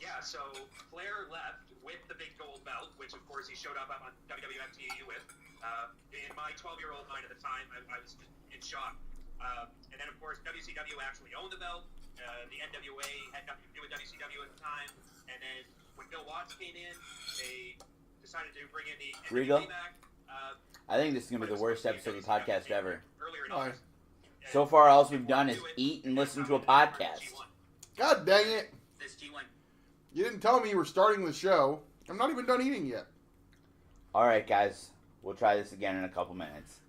Yeah, so Flair left with the big gold belt, which of course he showed up on WWF TV with. In my 12-year-old mind at the time, I was just in shock. And then of course WCW actually owned the belt. The NWA had nothing to do with WCW at the time. And then when Bill Watts came in, they decided to bring in the Regal? NWA back. I think this is going to be the worst episode of the podcast ever. Earlier in Why? August. So far, all we've done is eat and listen to a podcast. God dang it. This G1. You didn't tell me you were starting the show. I'm not even done eating yet. All right, guys. We'll try this again in a couple minutes.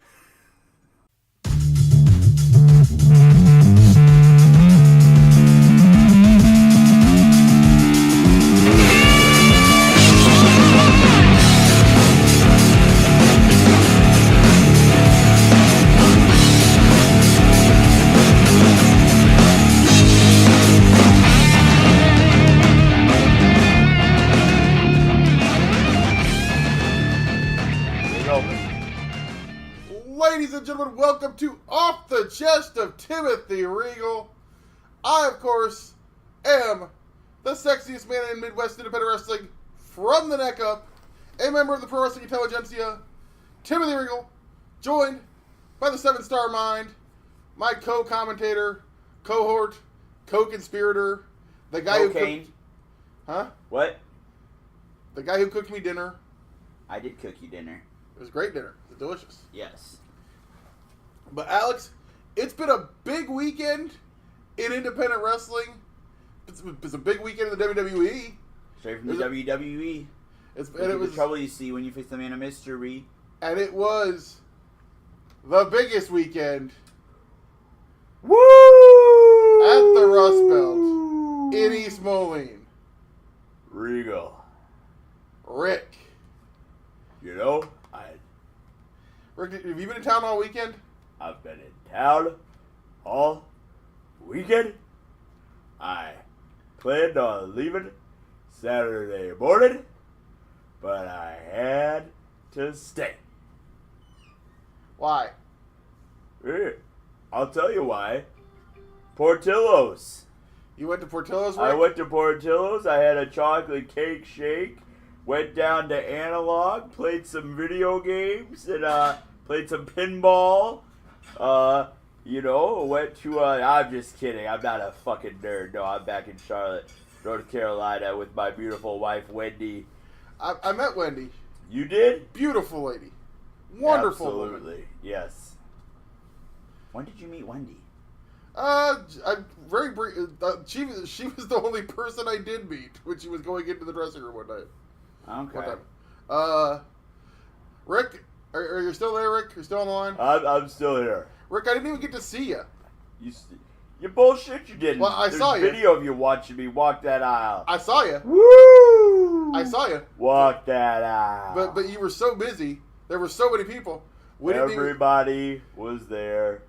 Ladies and gentlemen, welcome to Off the Chest of Timothy Regal. I, of course, am the sexiest man in Midwest independent wrestling from the neck up, a member of the Pro Wrestling Intelligentsia, Timothy Regal, joined by the 7-Star Mind, my co-commentator, cohort, co-conspirator, the guy Cocaine. who cooked... Huh? What? The guy who cooked me dinner. I did cook you dinner. It was a great dinner. It was delicious. Yes. But Alex, it's been a big weekend in independent wrestling. It's a big weekend in the WWE. Straight from the WWE. And And it was the trouble you see when you face the man of mystery. and it was the biggest weekend Woo! at the Rust Belt in East Moline. Regal. Rick, You know, Rick, have you been in town all weekend? I've been in town all weekend. I planned on leaving Saturday morning, but I had to stay. Why? I'll tell you why. Portillo's. You went to Portillo's, Rick? I went to Portillo's. I had a chocolate cake shake. Went down to Analog. Played some video games and played some pinball. Went to. I'm just kidding. I'm not a fucking nerd. No, I'm back in Charlotte, North Carolina, with my beautiful wife Wendy. I met Wendy. You did? Beautiful lady. Wonderful Absolutely. woman. Yes. When did you meet Wendy? I'm very brief. She was the only person I did meet when she was going into the dressing room one night. Okay. One time. Rick, are you still there, Rick? You're still on the line? I'm still here. Rick, I didn't even get to see you. You bullshit. You didn't. Well, I There's saw you. video of you watching me walk that aisle. I saw you. Woo! I saw you. Walk that aisle. But you were so busy. There were so many people. We didn't even- Everybody was there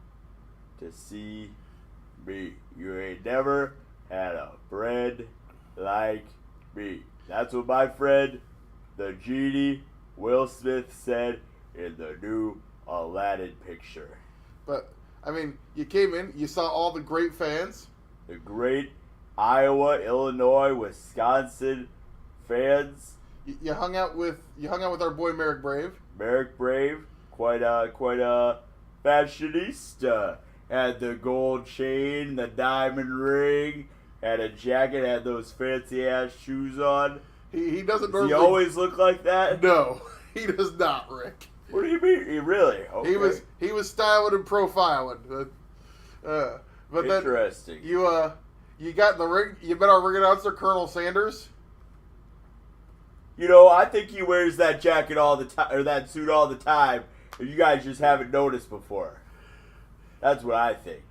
to see me. You ain't never had a friend like me. That's what my friend, the genie, Will Smith, said in the new Aladdin picture. But, I mean, you came in, you saw all the great fans. The great Iowa, Illinois, Wisconsin fans. You hung out with our boy Merrick Brave. Merrick Brave, quite a fashionista. Had the gold chain, the diamond ring, had a jacket, had those fancy ass shoes on. He doesn't Does normally. he always look like that? No, he does not, Rick. What do you mean? He really? Okay. He was styling and profiling. But Interesting. then you got in the ring. You met our ring announcer, Colonel Sanders. You know, I think he wears that jacket all the time, or that suit all the time, and you guys just haven't noticed before. That's what I think.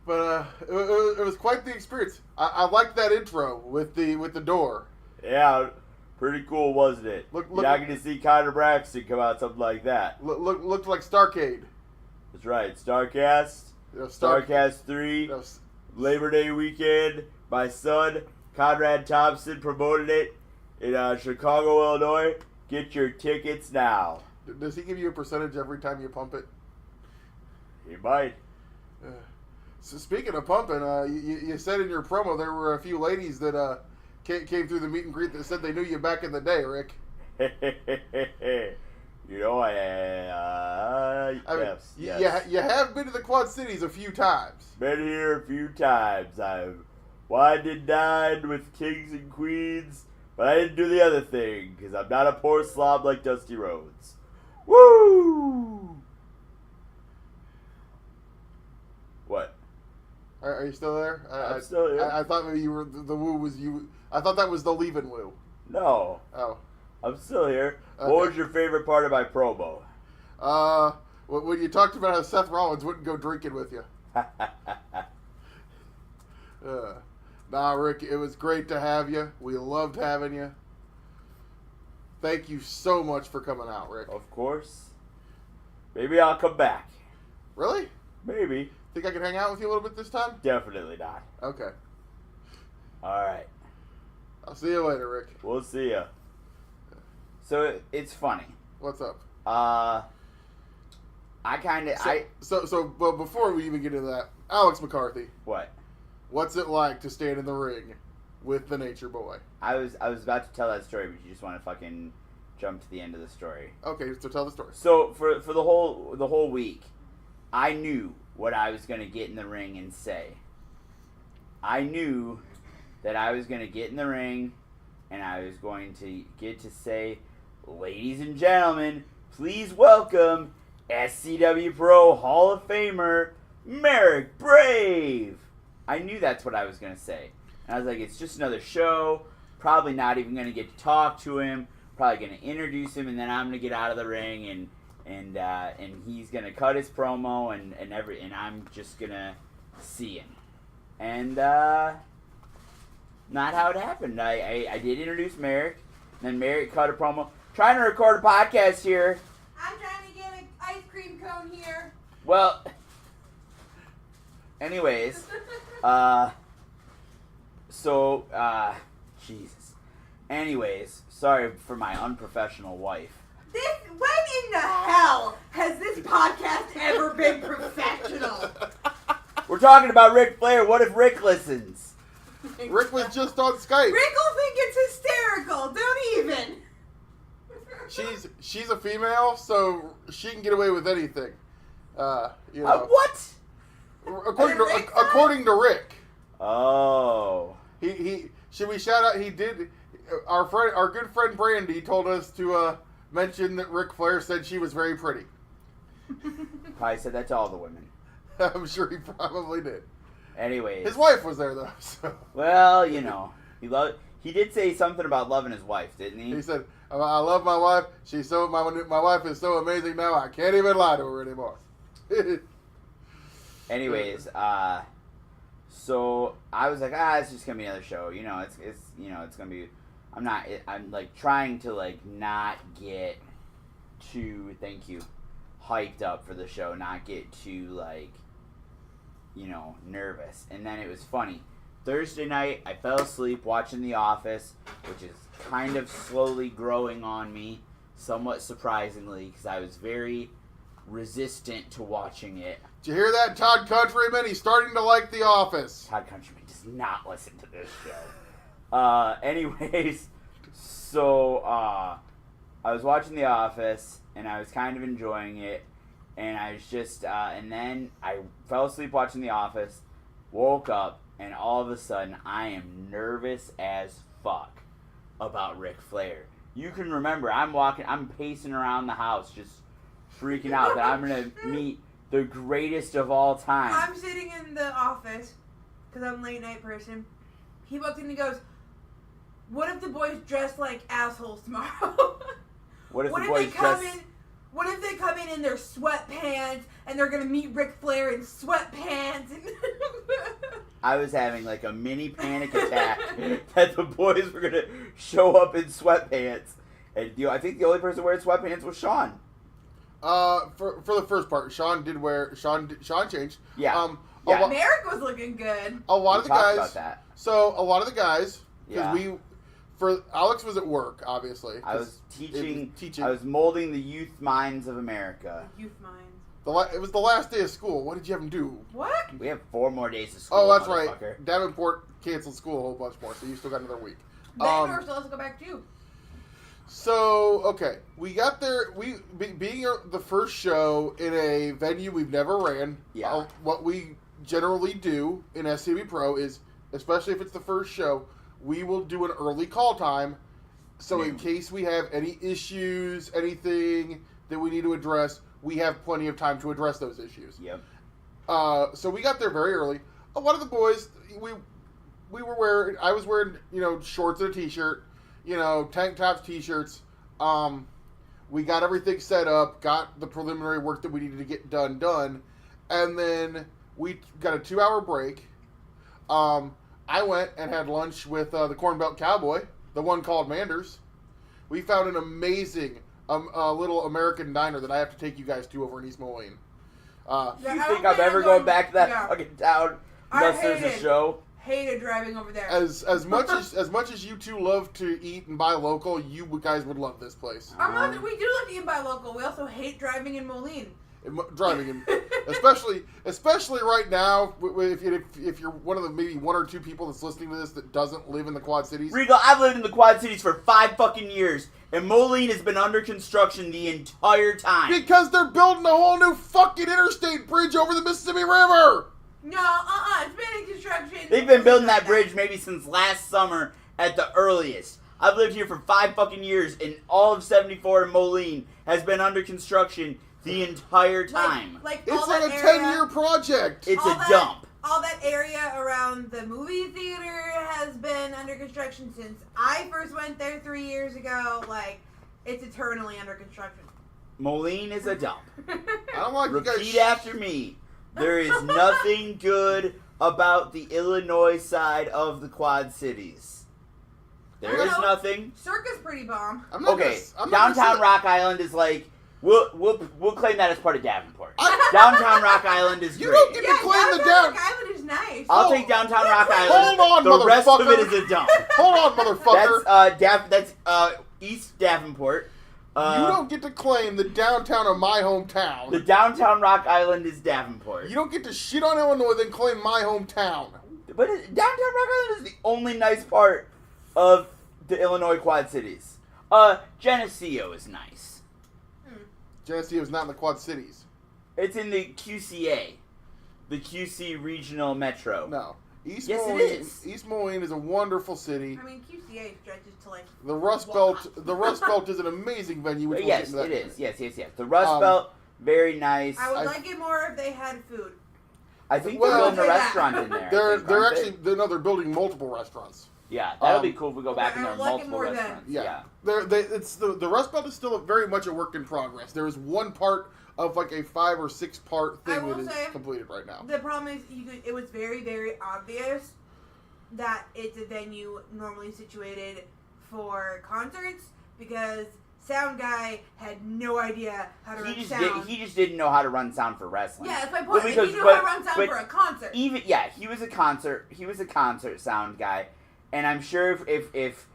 But it was quite the experience. I liked that intro with the door. Yeah, pretty cool, wasn't it? Look- You're not going to see Conor Braxton come out something like that. Looked like Starcade. That's right. Starcast. Starcast 3. Labor Day weekend. My son, Conrad Thompson, promoted it in Chicago, Illinois. Get your tickets now. Does he give you a percentage every time you pump it? He might. So speaking of pumping, you said in your promo there were a few ladies that came through the meet and greet that said they knew you back in the day, Rick. You know, yes. You have been to the Quad Cities a few times. Been here a few times. I've wined and dined with kings and queens, but I didn't do the other thing, because I'm not a poor slob like Dusty Rhodes. Woo! What? Are you still there? I'm still here. I thought maybe you were the woo was you. I thought that was the leaving woo. No. Oh. I'm still here. Okay. What was your favorite part of my promo? When you talked about how Seth Rollins wouldn't go drinking with you. Nah, Rick, it was great to have you. We loved having you. Thank you so much for coming out, Rick. Of course. Maybe I'll come back. Really? Maybe. Think I can hang out with you a little bit this time? Definitely not. Okay. All right. I'll see you later, Rick. We'll see ya. So it's funny. What's up? I kind of But before we even get into that, Alex McCarthy, what? what's it like to stand in the ring with the Nature Boy? I was about to tell that story, but you just want to fucking jump to the end of the story. Okay, so tell the story. So for the whole week, I knew what I was going to get in the ring and say. I knew that I was going to get in the ring and I was going to get to say, ladies and gentlemen, please welcome SCW Pro Hall of Famer Merrick Brave. I knew that's what I was going to say. And I was like, it's just another show. Probably not even going to get to talk to him. Probably going to introduce him, and then I'm going to get out of the ring, and he's going to cut his promo, and I'm just going to see him. And not how it happened. I did introduce Merrick, and then Merrick cut a promo. Trying to record a podcast here. I'm trying to get an ice cream cone here. Well, anyways, Jesus. Anyways, sorry for my unprofessional wife. When in the hell has this podcast ever been professional? We're talking about Ric Flair. What if Rick listens? Rick was just on Skype. Rick will think it's hysterical. Don't even. She's a female, so she can get away with anything. You know. What? According to Rick. Oh. Should we shout out? He did. Our good friend Brandy told us to mention that Ric Flair said she was very pretty. Probably said that to all the women. I'm sure he probably did. Anyways, his wife was there though. So. Well, you know, he did say something about loving his wife, didn't he? He said, "I love my wife. She's so my wife is so amazing now. I can't even lie to her anymore." Anyways, so I was like, it's just gonna be another show. You know, it's gonna be. I'm like trying to like not get too hyped up for the show, not get too like, nervous. And then it was funny. Thursday night, I fell asleep watching The Office, which is kind of slowly growing on me, somewhat surprisingly, because I was very resistant to watching it. Did you hear that, Todd Countryman? He's starting to like The Office. Todd Countryman does not listen to this show. Anyways, so I was watching The Office, and I was kind of enjoying it, and I was just, and then I fell asleep watching The Office, woke up, and all of a sudden, I am nervous as fuck about Ric Flair. You can remember, I'm pacing around the house, just freaking out that I'm going to meet the greatest of all time. I'm sitting in the office, because I'm a late night person. He walks in and he goes, "What if the boys dress like assholes tomorrow?" What if they come in their sweatpants, and they're going to meet Ric Flair in sweatpants? And I was having like a mini panic attack that the boys were going to show up in sweatpants. And I think the only person wearing sweatpants was Sean. For the first part, Sean changed. Yeah. Merrick was looking good. A lot of the guys. About that. So a lot of the guys, because Yeah. Alex was at work, obviously. I was teaching. Teaching. I was molding the youth minds of America. Youth minds. It was the last day of school. What did you have them do? What? We have 4 more days of school. Oh, that's right. motherfucker. Davenport canceled school a whole bunch more, so you still got another week. Bangor still has to go back too. So, okay. We got there. Being the first show in a venue we've never ran, Yeah. what we generally do in SCB Pro is, especially if it's the first show, we will do an early call time. So in case we have any issues, anything that we need to address, we have plenty of time to address those issues. Yep. So we got there very early. A lot of the boys, we were wearing, I was wearing, shorts and a t-shirt, tank tops, t-shirts. We got everything set up, got the preliminary work that we needed to get done. And then we got a 2-hour break. I went and had lunch with the Corn Belt Cowboy, the one called Manders. We found an amazing little American diner that I have to take you guys to over in East Moline. You think I'm ever going back to that fucking town unless there's a show? Hated driving over there. As much as you two love to eat and buy local, you guys would love this place. We do love to eat by local. We also hate driving in Moline. Driving in, especially right now, if you're one of the maybe 1 or 2 people that's listening to this that doesn't live in the Quad Cities. Regal, I've lived in the Quad Cities for 5 fucking years, and Moline has been under construction the entire time. Because they're building a whole new fucking interstate bridge over the Mississippi River. No, it's been in construction. They've been building that bridge maybe since last summer at the earliest. I've lived here for 5 fucking years, and all of 74 in Moline has been under construction the entire time. It's like a 10-year project. It's a dump. All that area around the movie theater has been under construction since I first went there 3 years ago. It's eternally under construction. Moline is a dump. I don't like Repeat after me. There is nothing good about the Illinois side of the Quad Cities. There is nothing. Circa's pretty bomb. Downtown Rock Island is like, we'll claim that as part of Davenport. Downtown Rock Island is great. You don't get to claim the Downtown Rock Island is nice. I'll take Downtown Rock Island. Hold on, the rest of it is a dump. Hold on, motherfucker. That's East Davenport. You don't get to claim the downtown of my hometown. The Downtown Rock Island is Davenport. You don't get to shit on Illinois then claim my hometown. But Downtown Rock Island is the only nice part of the Illinois Quad Cities. Geneseo is nice. Geneseo is not in the Quad Cities. It's in the QCA. The QC Regional Metro. No. East Yes, Moline, it is. East Moline is a wonderful city. I mean, QCA stretches to the Rust Belt. The Rust Belt is an amazing venue. Which Yes, it is. Yes. The Rust Belt, very nice. I would like it more if they had food. I think they're building a restaurant in there. They're building multiple restaurants. Yeah, that'll be cool if we go back and there are multiple restaurants. Yeah. The Rust Belt is still very much a work in progress. There is one part of a 5 or 6 part thing that is completed right now. The problem is it was very, very obvious that it's a venue normally situated for concerts because sound guy had no idea how to run sound. He just didn't know how to run sound for wrestling. Yeah, that's my point. He knew how to run sound for a concert. He was a concert sound guy. And I'm sure if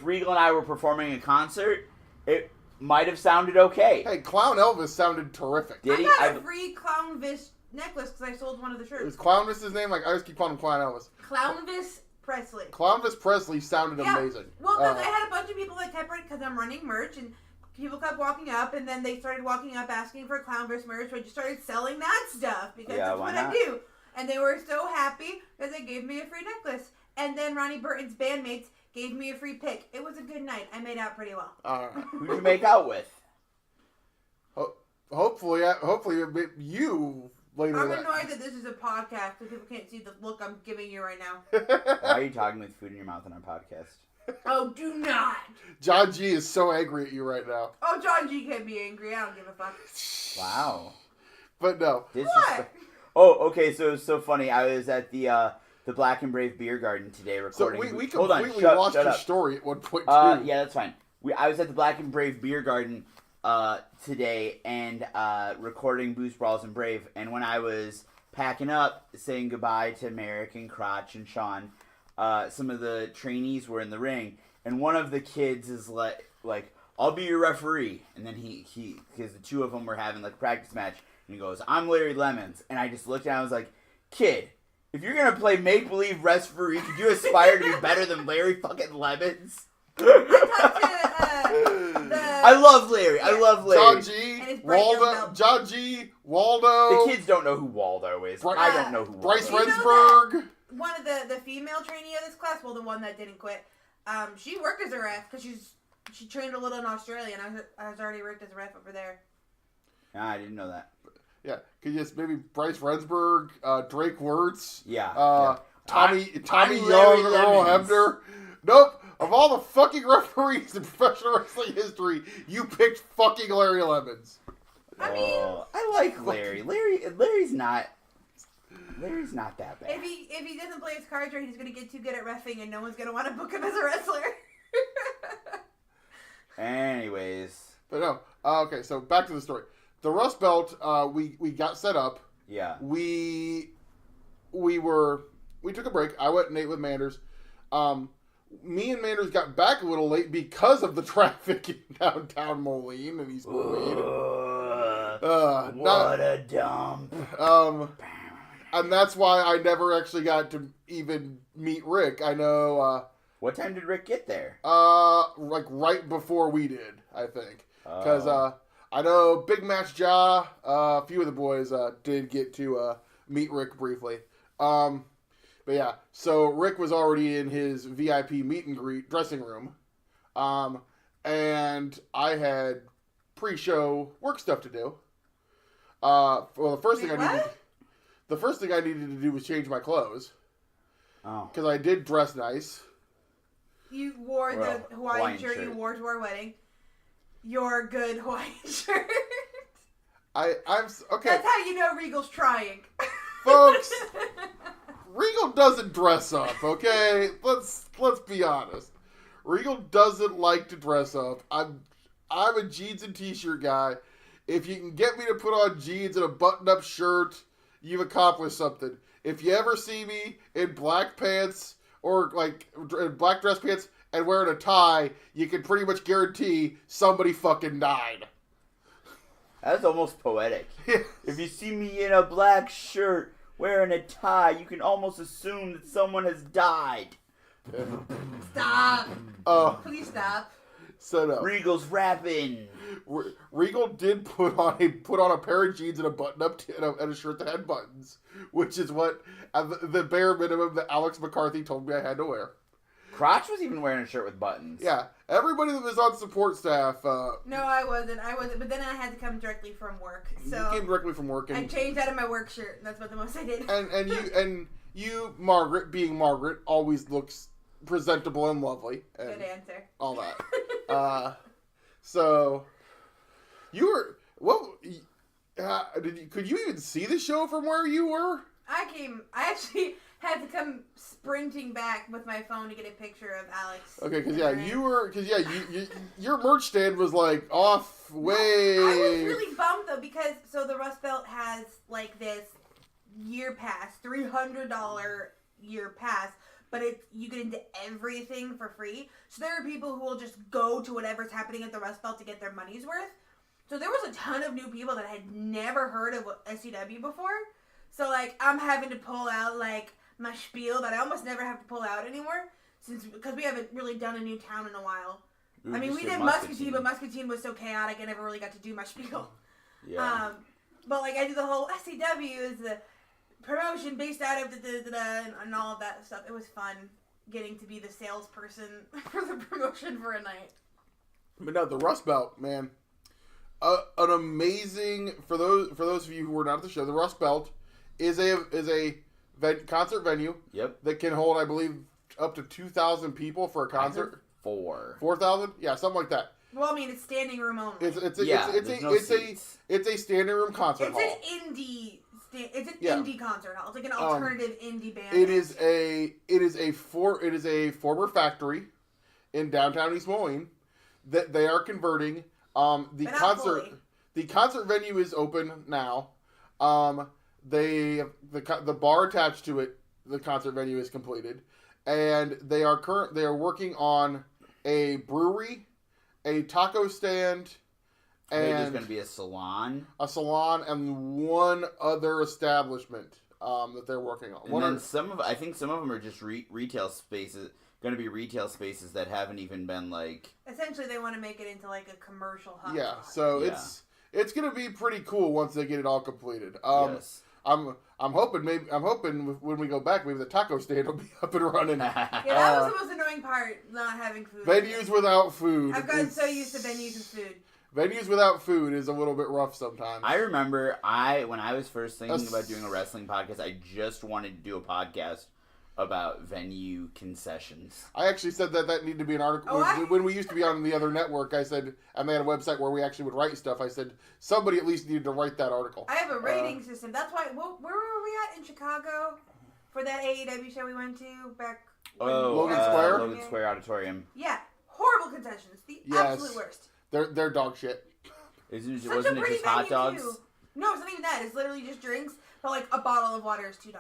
Regal and I were performing a concert, it might have sounded okay. Hey, Clown Elvis sounded terrific. Did he? I got a free Clownvis necklace because I sold one of the shirts. Is Clownvis his name? I just keep calling him Clown Elvis. Clownvis Presley. Clownvis Presley sounded amazing. Well, because I had a bunch of people that kept it because I'm running merch and people kept walking up and then they started walking up asking for Clownvis merch, so I just started selling that stuff because that's what I do. And they were so happy because they gave me a free necklace. And then Ronnie Burton's bandmates gave me a free pick. It was a good night. I made out pretty well. Who'd you make out with? Hopefully you later. I'm annoyed that this is a podcast so people can't see the look I'm giving you right now. Why are you talking with food in your mouth on our podcast? Oh, do not. John G is so angry at you right now. Oh, John G can be angry. I don't give a fuck. Wow. But no. What? Okay. So it's so funny. I was at the Black and Brave Beer Garden today recording. So we completely lost your story at one point too. Yeah, that's fine. I was at the Black and Brave Beer Garden today and recording Booze, Brawls, and Brave. And when I was packing up, saying goodbye to Merrick and Crotch and Sean, some of the trainees were in the ring. And one of the kids is like, I'll be your referee. And then he because the two of them were having like a practice match, and he goes, I'm Larry Lemons. And I just looked at him, I was like, kid, if you're going to play make-believe referee, could you aspire to be better than Larry fucking Lemons? I love Larry. I love Larry. John G. Waldo. The kids don't know who Waldo is. I don't know who Waldo Bryce is. Rensburg. One of the female trainee of this class, well, the one that didn't quit, she worked as a ref because she trained a little in Australia, and I was already worked as a ref over there. I didn't know that. Yeah, could you just maybe Bryce Rensburg, Drake Wirtz, yeah. Tommy I'm Young, Larry Earl Lemons. Hebner. Nope. Of all the fucking referees in professional wrestling history, you picked fucking Larry Lemons. I mean, I like Larry. Larry's not that bad. If he doesn't play his cards right, he's gonna get too good at reffing, and no one's gonna want to book him as a wrestler. Anyways, but no. Okay, so back to the story. The Rust Belt, we got set up. Yeah. We took a break. I went and ate with Manders. Me and Manders got back a little late because of the traffic in downtown Moline and East Moline. What a dump. And that's why I never actually got to even meet Rick. I know. What time did Rick get there? Like right before we did, I think. Because I know Big Match Ja, a few of the boys did get to meet Rick briefly. But yeah, so Rick was already in his VIP meet and greet dressing room. And I had pre-show work stuff to do. Well, the first thing I needed to do was change my clothes. Oh. Because I did dress nice. You wore the Hawaiian shirt you wore to our wedding. Your good Hawaiian shirt. I'm okay. That's how you know Regal's trying. Folks, Regal doesn't dress up, okay? Let's be honest. Regal doesn't like to dress up. I'm a jeans and t-shirt guy. If you can get me to put on jeans and a button-up shirt, you've accomplished something. If you ever see me in black pants or like black dress pants and wearing a tie, you can pretty much guarantee somebody fucking died. That's almost poetic. If you see me in a black shirt wearing a tie, you can almost assume that someone has died. Stop. Please stop. So no. Regal's rapping. Regal did put on a pair of jeans and a button-up and a shirt that had buttons, which is what the bare minimum that Alex McCarthy told me I had to wear. Crotch was even wearing a shirt with buttons. Yeah, everybody that was on support staff. No, I wasn't. But then I had to come directly from work. So you came directly from work. And, I changed out of my work shirt. That's about the most I did. And you, Margaret, being Margaret, always looks presentable and lovely. And good answer. All that. So you were could you even see the show from where you were? I actually had to come sprinting back with my phone to get a picture of Alex. Okay, your merch stand was like off way. No, I was really bummed though because the Rust Belt has like this year pass, $300 year pass, but you get into everything for free. So there are people who will just go to whatever's happening at the Rust Belt to get their money's worth. So there was a ton of new people that had never heard of SCW before. So like I'm having to pull out like my spiel that I almost never have to pull out anymore because we haven't really done a new town in a while. I mean, we did Muscatine, but Muscatine was so chaotic I never really got to do my spiel. Yeah. But like I do the whole SCW is the promotion based out of and all of that stuff. It was fun getting to be the salesperson for the promotion for a night. But no, the Rust Belt, man, an amazing for those of you who were not at the show. The Rust Belt is a concert venue. Yep. That can hold, I believe, up to 2,000 people for a concert. 4,000? Yeah, something like that. Well, I mean, it's standing room only. It's a standing room concert hall. It's an indie concert hall. It's like an alternative indie band. It is a former factory in downtown East Moline that they are converting. The concert venue is open now. The bar attached to it, the concert venue is completed, and they are working on a brewery a taco stand, There's going to be a salon. A salon and one other establishment that they're working on. And then I think some of them are just retail spaces. Going to be retail spaces that haven't even been like. Essentially, they want to make it into like a commercial hotspot. Yeah, so it's going to be pretty cool once they get it all completed. Yes. I'm hoping when we go back, maybe the taco stand will be up and running. Yeah, that was the most annoying part, not having food. Venues without food. I've gotten so used to venues and food. Venues without food is a little bit rough sometimes. I remember when I was first thinking about doing a wrestling podcast, I just wanted to do a podcast about venue concessions. I actually said that needed to be an article. When we used to be on the other network, I said, and they had a website where we actually would write stuff. I said, somebody at least needed to write that article. I have a rating system. That's why, where were we at in Chicago for that AEW show we went to back? Logan Square? Logan Square Auditorium. Yeah, horrible concessions. The absolute worst. They're dog shit. Wasn't it just hot dogs? Too. No, it's not even that. It's literally just drinks, but like a bottle of water is $2.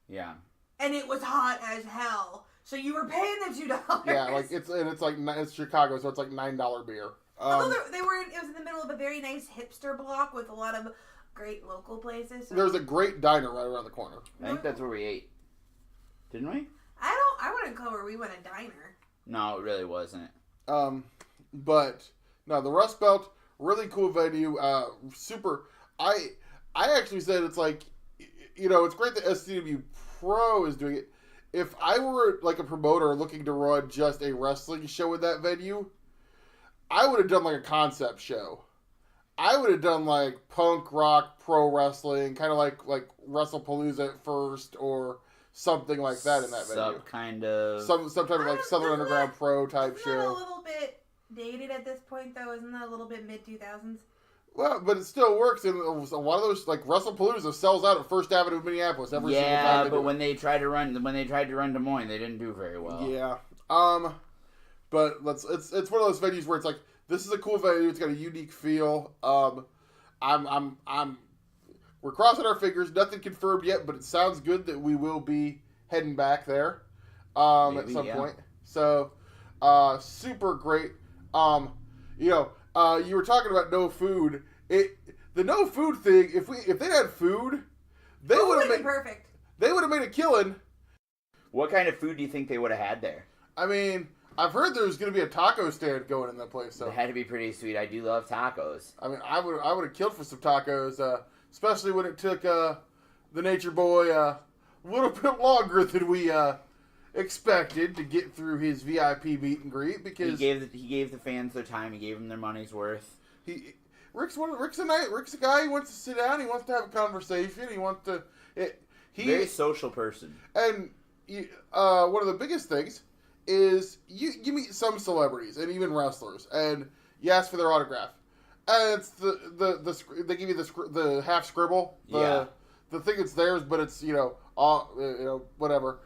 Yeah. And it was hot as hell, so you were paying the $2. Yeah, like it's Chicago, so it's like $9 beer. Although it was in the middle of a very nice hipster block with a lot of great local places. So. There's a great diner right around the corner. I think that's where we ate. Didn't we? I wouldn't call where we went a diner. No, it really wasn't. But no, the Rust Belt, really cool venue. Super. I actually said it's like, it's great that SCW Pro is doing it. If I were like a promoter looking to run just a wrestling show in that venue, I would have done like a concept show. I would have done like punk rock pro wrestling, kind of like WrestlePalooza at first or something like that in that venue. Some type of like Southern Underground Pro type show. Isn't that a little bit dated at this point though? Isn't that a little bit mid-2000s? Well, but it still works, and a lot of those, like WrestlePalooza, sells out at First Avenue, Minneapolis every single time. Yeah, but when they tried to run Des Moines, they didn't do very well. Yeah, but it's one of those venues where it's like, this is a cool venue. It's got a unique feel. We're crossing our fingers. Nothing confirmed yet, but it sounds good that we will be heading back there at some point. So, super great. You were talking about no food. The no food thing. If they had food, they would have made perfect. They would have made a killing. What kind of food do you think they would have had there? I mean, I've heard there was going to be a taco stand going in that place. So it had to be pretty sweet. I do love tacos. I mean, I would have killed for some tacos, especially when it took the Nature Boy a little bit longer than we expected to get through his VIP meet and greet, because he gave the fans their time. He gave them their money's worth. Rick's a guy. He wants to sit down. He wants to have a conversation. He wants to. Very social person. And one of the biggest things is you meet some celebrities and even wrestlers, and you ask for their autograph, and it's they give you the half scribble, the thing that's theirs, but it's whatever.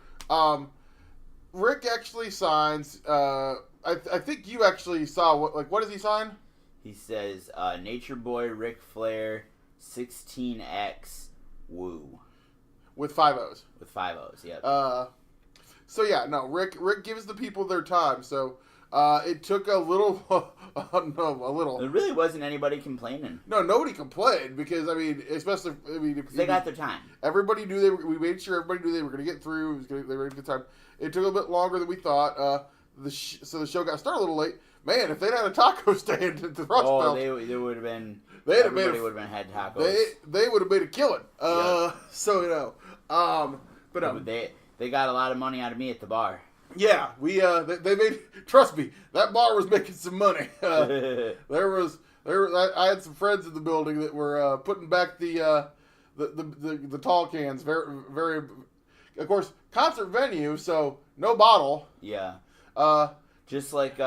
Rick actually signs. I think you actually saw what does he sign? He says, "Nature Boy Ric Flair, 16X, woo." With 5 O's. With 5 O's, yep. So yeah, no, Rick gives the people their time. So it took a little, a little. There really wasn't anybody complaining. No, nobody complained because they got their time. Everybody knew we made sure everybody knew they were going to get through. They were going to get time. It took a bit longer than we thought. So the show got started a little late. Man, if they'd had a taco stand at the Rust Belt, they would have been. Everybody would have had tacos. They would have made a killing. Yep. So but they got a lot of money out of me at the bar. Yeah, they made. Trust me, that bar was making some money. I had some friends in the building that were putting back the tall cans. Very, very. Of course, concert venue, so no bottle. Yeah. Just like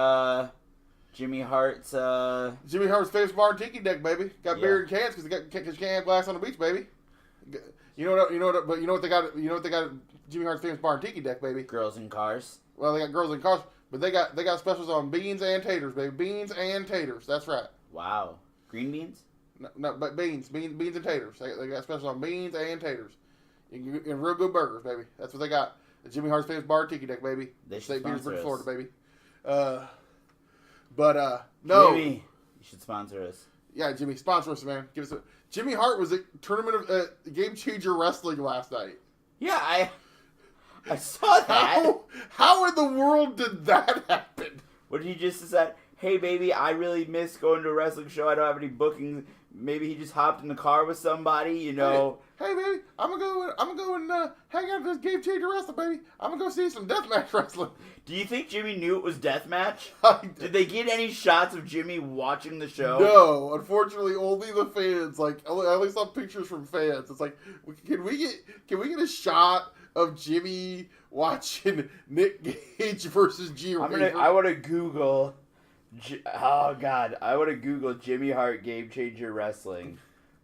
Jimmy Hart's famous bar and tiki deck, baby. Got beer in cans because you can't have glass on the beach, baby. You know what they got at Jimmy Hart's famous bar and tiki deck, baby. Girls in cars. Well, they got girls in cars, but they got specials on beans and taters, baby. Beans and taters. That's right. Wow. Green beans? No, but beans and taters. They got specials on beans and taters. And real good burgers, baby. That's what they got. The Jimmy Hart's famous bar and tiki deck, baby. They should St. Petersburg, sponsor us. Florida, baby. But no, Jimmy, you should sponsor us. Yeah, Jimmy, sponsor us, man. Give us a. Jimmy Hart was at tournament of Game Changer Wrestling last night. Yeah, I saw that. How in the world did that happen? What did he just decide? Hey, baby, I really miss going to a wrestling show. I don't have any bookings. Maybe he just hopped in the car with somebody, you know. Hey baby, I'm gonna go and hang out at this Game Changer Wrestling, baby. I'm gonna go see some deathmatch wrestling. Do you think Jimmy knew it was deathmatch? Did they get any shots of Jimmy watching the show? No, unfortunately, only the fans. Like, I only saw pictures from fans. It's like, can we get a shot of Jimmy watching Nick Gage versus G Raver? I want to Google. Oh God, I want to Google Jimmy Hart Game Changer Wrestling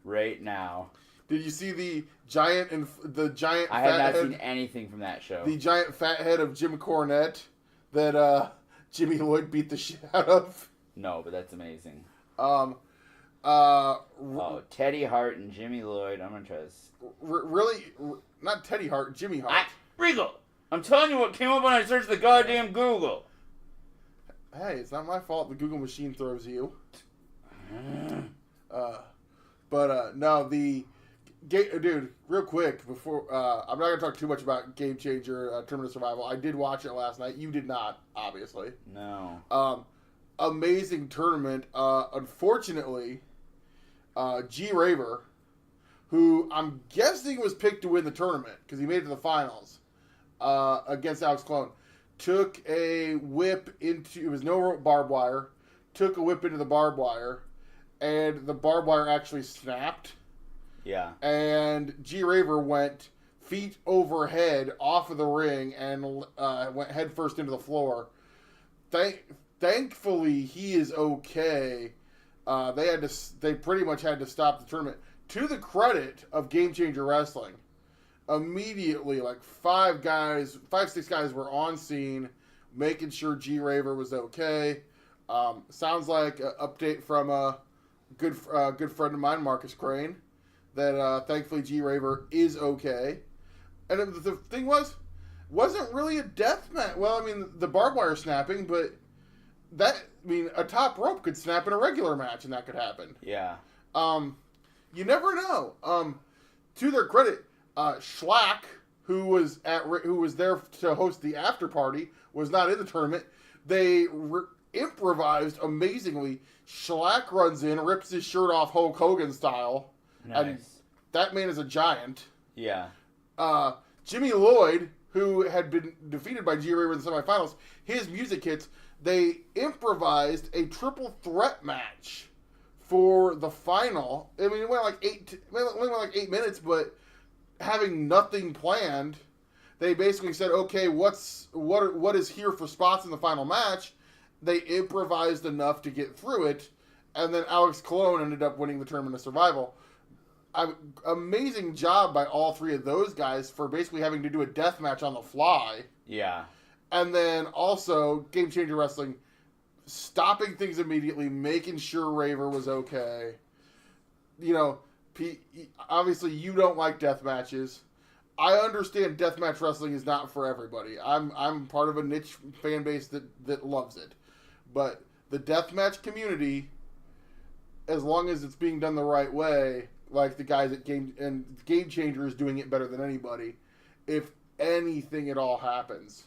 right now. Did you see the giant I have not seen anything from that show. The giant fat head of Jim Cornette that Jimmy Lloyd beat the shit out of? No, but that's amazing. Teddy Hart and Jimmy Lloyd. I'm gonna try this. Really, not Teddy Hart, Jimmy Hart. Regal. I'm telling you what came up when I searched the goddamn Google. Hey, it's not my fault the Google machine throws you. No, dude, real quick, before, I'm not going to talk too much about Game Changer Tournament of Survival. I did watch it last night. You did not, obviously. No. Amazing tournament. Unfortunately, G Raver, who I'm guessing was picked to win the tournament, because he made it to the finals, against Alex Clone, took a whip into, it was no barbed wire, took a whip into the barbed wire, and the barbed wire actually snapped. Yeah. And G Raver went feet overhead off of the ring and went head first into the floor. Thankfully, he is okay. They pretty much had to stop the tournament. To the credit of Game Changer Wrestling, immediately, like 5, 6 guys were on scene, making sure G Raver was okay. Sounds like an update from a good friend of mine, Marcus Crane, that thankfully G Raver is okay. And the thing wasn't really a death match. Well, I mean, the barbed wire snapping, but a top rope could snap in a regular match, and that could happen. Yeah. You never know. To their credit, Schlack, who was there to host the after party, was not in the tournament. They improvised amazingly. Schlack runs in, rips his shirt off Hulk Hogan style. Nice. And that man is a giant. Yeah. Jimmy Lloyd, who had been defeated by G Raver in the semifinals, his music hits. They improvised a triple threat match for the final. I mean, it went like 8 minutes, but having nothing planned, they basically said, "Okay, what is here for spots in the final match?" They improvised enough to get through it, and then Alex Colon ended up winning the Tournament of Survival. Amazing job by all 3 of those guys for basically having to do a death match on the fly. Yeah. And then also Game Changer Wrestling stopping things immediately, making sure Raver was okay. You know, obviously you don't like death matches. I understand deathmatch wrestling is not for everybody. I'm part of a niche fan base that loves it. But the deathmatch community, as long as it's being done the right way, like the guys at Game Changer is doing it better than anybody. If anything at all happens,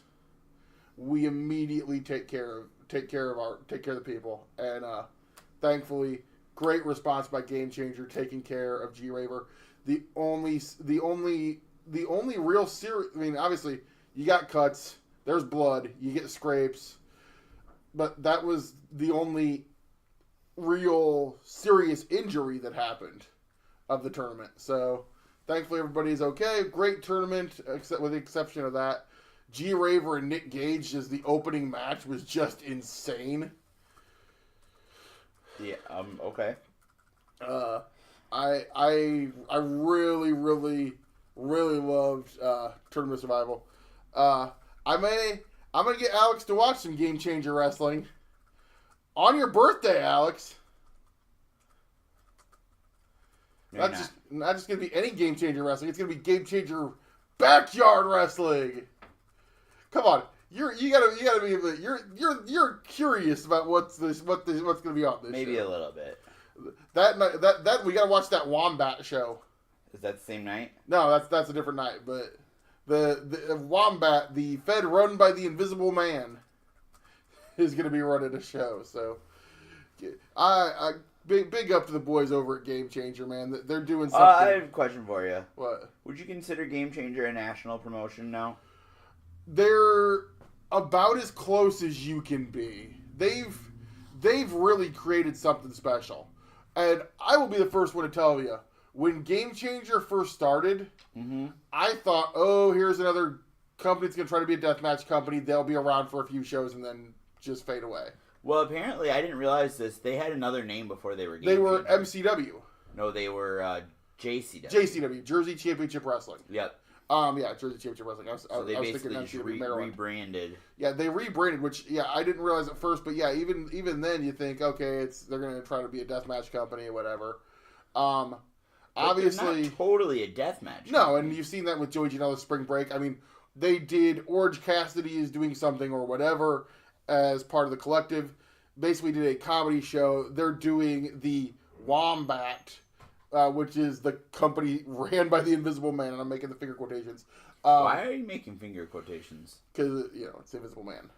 we immediately take care of the people. And thankfully, great response by Game Changer taking care of G Raver. The only real serious, I mean, obviously, you got cuts, there's blood, you get scrapes, but that was the only real serious injury that happened of the tournament. So, thankfully, everybody's okay. Great tournament, except with the exception of that. G Raver and Nick Gage as the opening match was just insane. Yeah, okay. I really, really, really loved Tournament of Survival. I'm gonna get Alex to watch some Game Changer Wrestling on your birthday, Alex. Not just gonna be any Game Changer Wrestling. It's gonna be Game Changer Backyard Wrestling. Come on, you gotta be you're curious about what's gonna be on this. Maybe show. a little bit. That night, that we gotta watch that Wombat show. Is that the same night? No, that's a different night. But the Wombat, the Fed run by the Invisible Man, is gonna be running a show. So I big up to the boys over at Game Changer, man. They're doing something. I have a question for you. What? Would you consider Game Changer a national promotion now? They're about as close as you can be. They've really created something special. And I will be the first one to tell you, when Game Changer first started, I thought, oh, here's another company that's going to try to be a deathmatch company. They'll be around for a few shows and then just fade away. Well, apparently, I didn't realize this. They had another name before they were Game Changer. They were MCW. No, they were JCW. JCW, Jersey Championship Wrestling. Yep. Yeah, Jersey Championship Wrestling. I So they basically just rebranded. Yeah, they rebranded, which I didn't realize at first, but yeah, even then you think, okay, they're gonna try to be a deathmatch company or whatever. But obviously, they're not totally a deathmatch. No, and you've seen that with Joey Janela's Spring Break. I mean, they did Orange Cassidy is doing something or whatever as part of the collective. Basically, did a comedy show. They're doing the Wombat. Which is the company ran by the Invisible Man, and I'm making the finger quotations. Why are you making finger quotations? Because, it's the Invisible Man.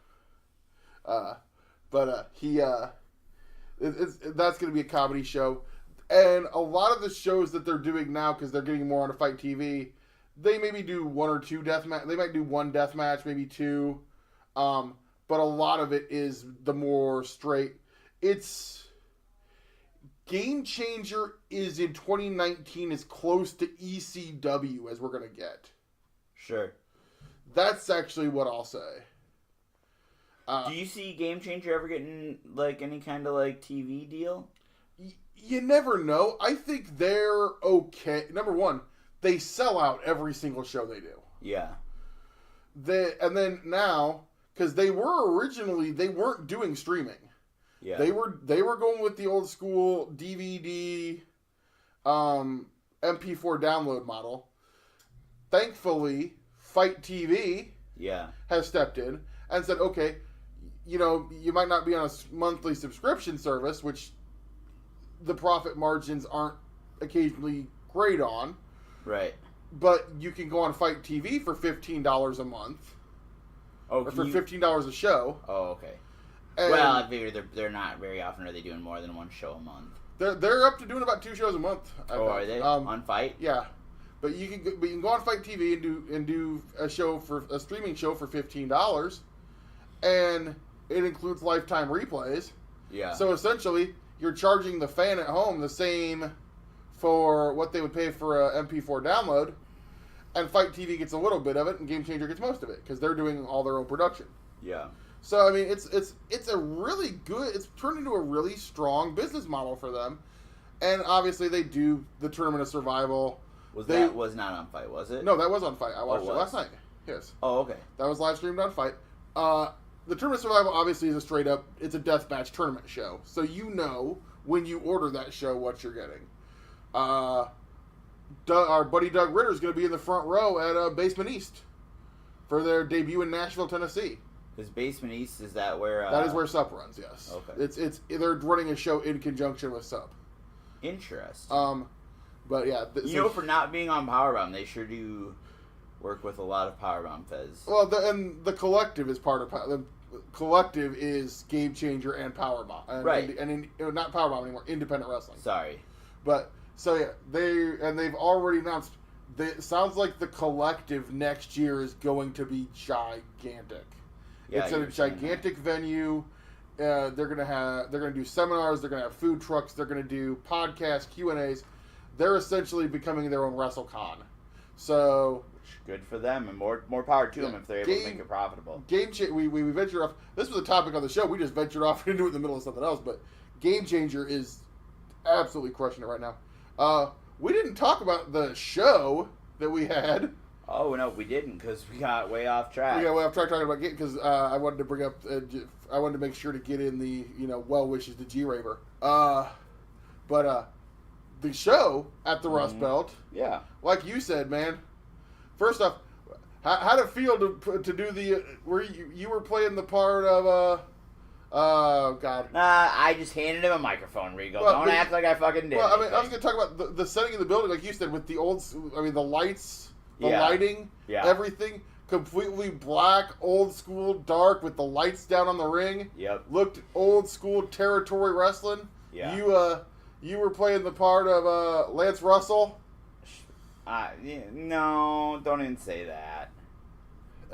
That's going to be a comedy show. And a lot of the shows that they're doing now, because they're getting more onto Fight TV, they maybe do one or two deathmatch. They might do one deathmatch, maybe two. But a lot of it is the more straight. Game Changer is in 2019 as close to ECW as we're going to get. Sure. That's actually what I'll say. Do you see Game Changer ever getting any kind of TV deal? You never know. I think they're okay. Number one, they sell out every single show they do. Yeah. And then now, because they weren't doing streaming. Yeah. They were going with the old school DVD, MP4 download model. Thankfully, Fight TV has stepped in and said, okay, you might not be on a monthly subscription service, which the profit margins aren't occasionally great on. Right. But you can go on Fight TV for $15 a month. Oh, or for $15 a show. Oh, okay. And well, I figure they're not very often are they doing more than one show a month. They're up to doing about 2 shows a month. Are they on Fight? Yeah, but you can go on Fight TV and do a streaming show for $15, and it includes lifetime replays. Yeah. So essentially, you're charging the fan at home the same for what they would pay for a MP4 download, and Fight TV gets a little bit of it, and Game Changer gets most of it because they're doing all their own production. Yeah. So I mean, it's a really good. It's turned into a really strong business model for them, and obviously they do the Tournament of Survival. That was not on Fight, was it? No, that was on Fight. I watched it last night. Yes. Oh, okay. That was live streamed on Fight. The Tournament of Survival obviously is it's a deathmatch tournament show, so when you order that show what you're getting. Our buddy Doug Ritter is going to be in the front row at Basement East for their debut in Nashville, Tennessee. Is Basement East, is that where... that is where SUP runs, yes. Okay. They're running a show in conjunction with SUP. Interesting. But yeah... for not being on Powerbomb, they sure do work with a lot of Powerbomb feds. Well, the Collective is part of... The Collective is Game Changer and Powerbomb. Right. Not Powerbomb anymore, Independent Wrestling. Sorry. But, so yeah, they've already announced... It sounds like the Collective next year is going to be gigantic. Yeah, it's a gigantic venue. They're gonna do seminars. They're gonna have food trucks. They're gonna do podcasts, Q&As. They're essentially becoming their own WrestleCon. So good for them, and more power to them if they're able to make it profitable. We ventured off. This was a topic on the show. We just ventured off into it in the middle of something else. But Game Changer is absolutely crushing it right now. We didn't talk about the show that we had. Oh, no, we didn't, because we got way off track. We got way off track talking about Game, because I wanted to bring up, I wanted to make sure to get in the, well wishes to G-Raver. But the show at the Rust Belt, yeah, like you said, man, first off, How'd it feel to do the where you were playing the part of oh God. Nah, I just handed him a microphone, Regal. Well, Don't act like I fucking did. Well, I mean, anything. I was gonna talk about the setting of the building, like you said, with the the lights, the Yeah. lighting, Yeah. everything completely black, old school, dark, with the lights down on the ring. Yep. Looked old school territory wrestling. Yeah. You were playing the part of Lance Russell. No, don't even say that.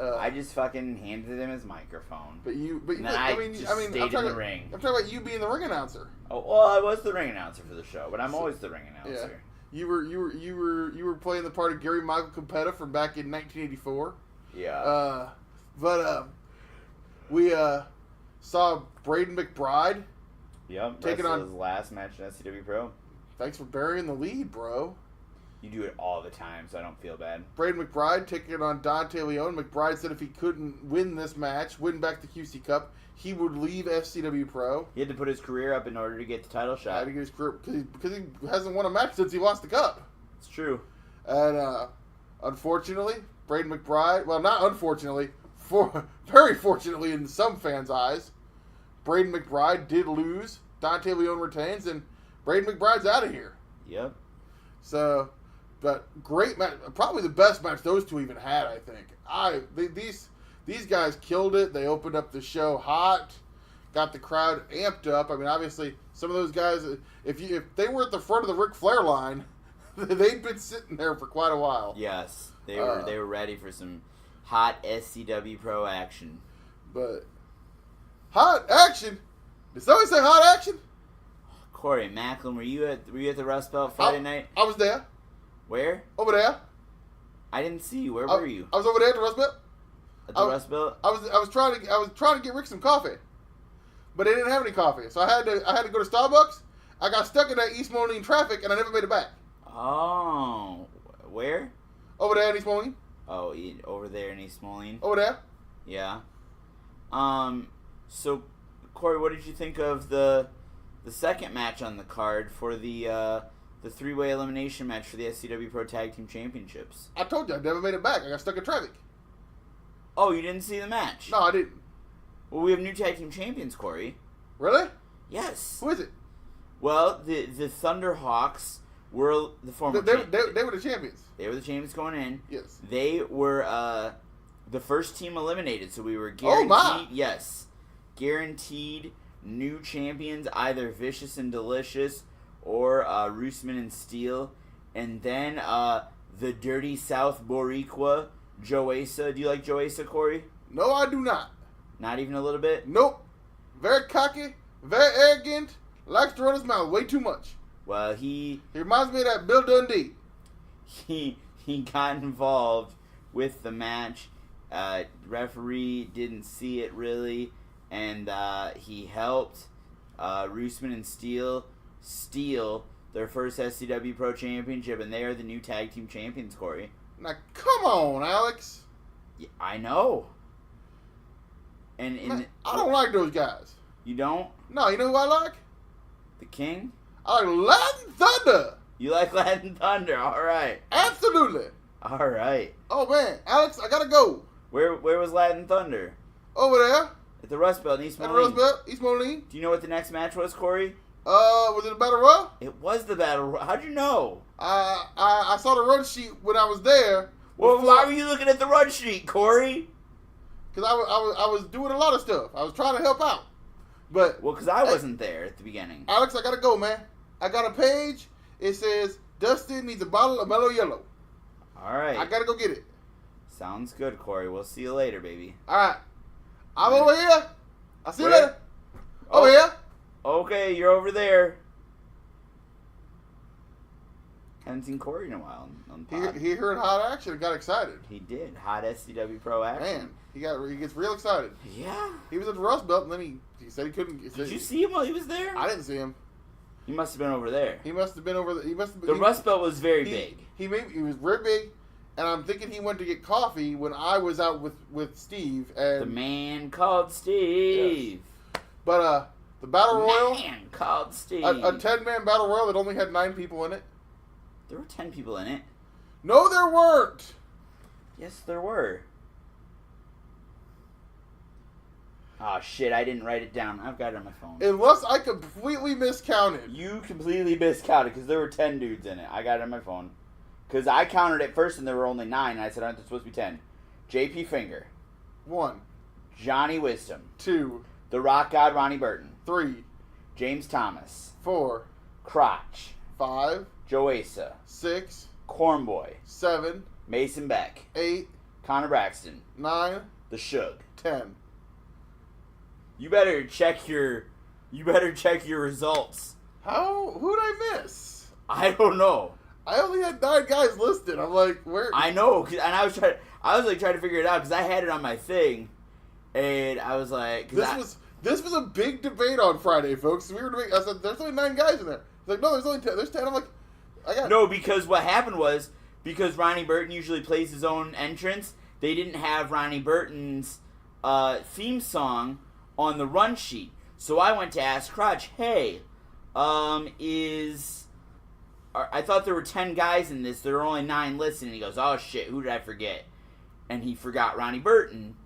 I just fucking handed him his microphone. and I stayed in the ring. I'm talking about you being the ring announcer. Oh, well, I was the ring announcer for the show, but I'm always the ring announcer. You were playing the part of Gary Michael Capetta from back in 1984. Yeah. We saw Braden McBride. Yep. Taking on his last match in SCW Pro. Thanks for burying the lead, bro. You do it all the time, so I don't feel bad. Braden McBride taking on Dante Leone. McBride said if he couldn't win this match, win back the QC Cup, he would leave FCW Pro. He had to put his career up in order to get the title shot. Had to get his career because he hasn't won a match since he lost the cup. It's true. And unfortunately, Braden McBride. Well, not unfortunately, very fortunately in some fans' eyes, Braden McBride did lose. Dante Leone retains, and Braden McBride's out of here. Yep. So. But great match, probably the best match those two even had. I think these guys killed it. They opened up the show hot, got the crowd amped up. I mean, obviously, some of those guys, if they were at the front of the Ric Flair line, they'd been sitting there for quite a while. Yes, they were ready for some hot SCW Pro action. But hot action? Did somebody say hot action? Corey Macklin, were you at the Rust Belt Friday night? I was there. Where? Over there. I didn't see you. Where were you? I was over there at the Rust Belt. At the Rust Belt? I was trying to get Rick some coffee, but they didn't have any coffee, so I had to go to Starbucks. I got stuck in that East Moline traffic, and I never made it back. Oh, where? Over there in East Moline. Oh, over there in East Moline. Over there. Yeah. So, Corey, what did you think of the second match on the card for the three-way elimination match for the SCW Pro Tag Team Championships? I told you I never made it back. I got stuck in traffic. Oh, you didn't see the match? No, I didn't. Well, we have new tag team champions, Corey. Really? Yes. Who is it? Well, the Thunderhawks were the former. They were the champions. They were the champions going in. Yes. They were the first team eliminated, so we were guaranteed. Oh my! Yes, guaranteed new champions, either Vicious and Delicious or Roosman and Steel, and then the Dirty South Boricua, Joesa. Do you like Joesa, Corey? No, I do not. Not even a little bit? Nope. Very cocky, very arrogant, likes to run his mouth way too much. Well, he reminds me of that Bill Dundee. He got involved with the match. Referee didn't see it really, and he helped Roosman and Steel steal their first SCW Pro Championship, and they are the new tag team champions, Corey. Now, come on, Alex. Yeah, I know. And Man, I don't like those guys. You don't? No, you know who I like? The King? I like Latin Thunder. You like Latin Thunder? All right. Absolutely. All right. Oh man, Alex, I gotta go. Where was Latin Thunder? Over there. At the Rust Belt in East Moline. At the Rust Belt, East Moline. Do you know what the next match was, Corey? Was it a Battle Royal? It was the Battle Royal. How'd you know? I saw the run sheet when I was there. Well, why were you looking at the run sheet, Corey? Because I was doing a lot of stuff. I was trying to help out. But well, because I wasn't there at the beginning. Alex, I gotta go, man. I got a page. It says Dustin needs a bottle of Mellow Yellow. All right. I gotta go get it. Sounds good, Corey. We'll see you later, baby. All right. I'm over here. I'll see you later. Over here. Okay, you're over there. Haven't seen Corey in a while. He heard hot action and got excited. He did. Hot SCW Pro action. Man, he gets real excited. Yeah. He was at the Rust Belt and then he said he couldn't. Did you see him while he was there? I didn't see him. He must have been over there. He must have been over there. The Rust Belt was very big. He was very big, and I'm thinking he went to get coffee when I was out with Steve. And the man called Steve. Yes. But the Battle Royal. The man called Steve. A 10-man Battle Royal that only had 9 people in it. There were 10 people in it. No, there weren't. Yes, there were. Oh, shit, I didn't write it down. I've got it on my phone. Unless I completely miscounted. You completely miscounted because there were 10 dudes in it. I got it on my phone. Because I counted it first and there were only 9. And I said, aren't there supposed to be 10? J.P. Finger. 1. Johnny Wisdom. 2. The Rock God Ronnie Burton. 3. James Thomas. 4. Crotch. 5. Joesa. 6. Cornboy. 7. Mason Beck. 8. Connor Braxton. 9. The Shug. 10. You better check your results. Who'd I miss? I don't know. I only had 9 guys listed. I'm like, where? I know, and I was trying to figure it out because I had it on my thing, and I was like, this was a big debate on Friday, folks. We were debating. I said, there's only 9 guys in there. It's like, no, there's only 10. There's 10. I'm like, no, because what happened was because Ronnie Burton usually plays his own entrance. They didn't have Ronnie Burton's theme song on the run sheet. So I went to ask Crotch, hey, I thought there were 10 guys in this. There are only 9 listed. And he goes, oh, shit, who did I forget? And he forgot Ronnie Burton.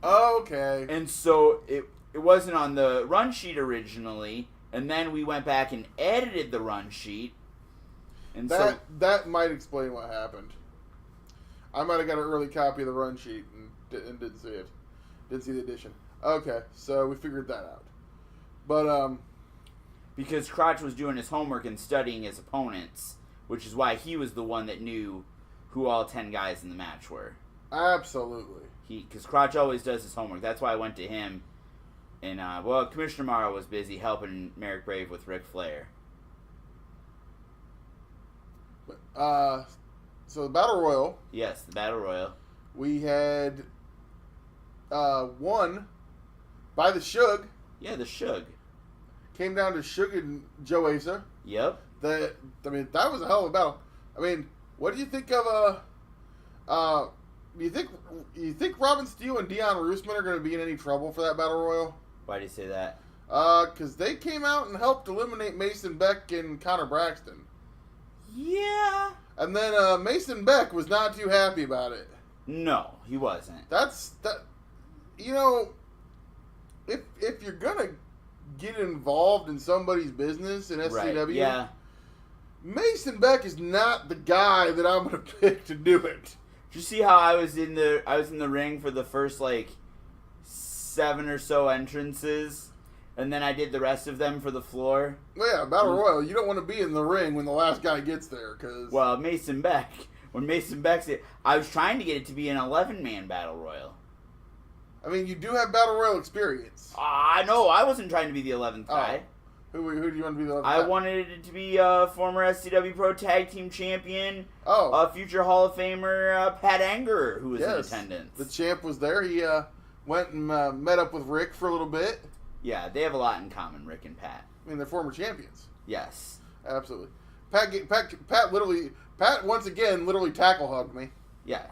Okay. And so it wasn't on the run sheet originally. And then we went back and edited the run sheet. And that might explain what happened. I might have got an early copy of the run sheet and didn't see it. Didn't see the edition. Okay, so we figured that out. But, because Crotch was doing his homework and studying his opponents, which is why he was the one that knew who all 10 guys in the match were. Absolutely. Because Crotch always does his homework. That's why I went to him. And, Commissioner Morrow was busy helping Merrick Brave with Ric Flair. So the Battle Royal. Yes, the Battle Royal. We had won by the Shug. Yeah, the Shug. Came down to Shug and Joesa. Yep. That was a hell of a battle. I mean, what do you think of you think Robin Steele and Dion Roosman are going to be in any trouble for that Battle Royal? Why do you say that? Because they came out and helped eliminate Mason Beck and Connor Braxton. Yeah. And then Mason Beck was not too happy about it. No, he wasn't. You know, if you're gonna get involved in somebody's business in SCW, right, yeah. Mason Beck is not the guy that I'm gonna pick to do it. Did you see how I was in the ring for the first 7 or so entrances, and then I did the rest of them for the floor? Well, yeah, Battle Royal. You don't want to be in the ring when the last guy gets there, because Mason Beck. When Mason Beck's it, I was trying to get it to be an 11-man Battle Royal. I mean, you do have Battle Royal experience. I know. I wasn't trying to be the 11th guy. Who do you want to be the 11th guy? I wanted it to be former SCW Pro Tag Team Champion, future Hall of Famer Pat Angerer, who was in attendance. The champ was there. He went and met up with Rick for a little bit. Yeah, they have a lot in common, Rick and Pat. I mean, they're former champions. Yes. Absolutely. Pat once again literally tackle hugged me. Yeah.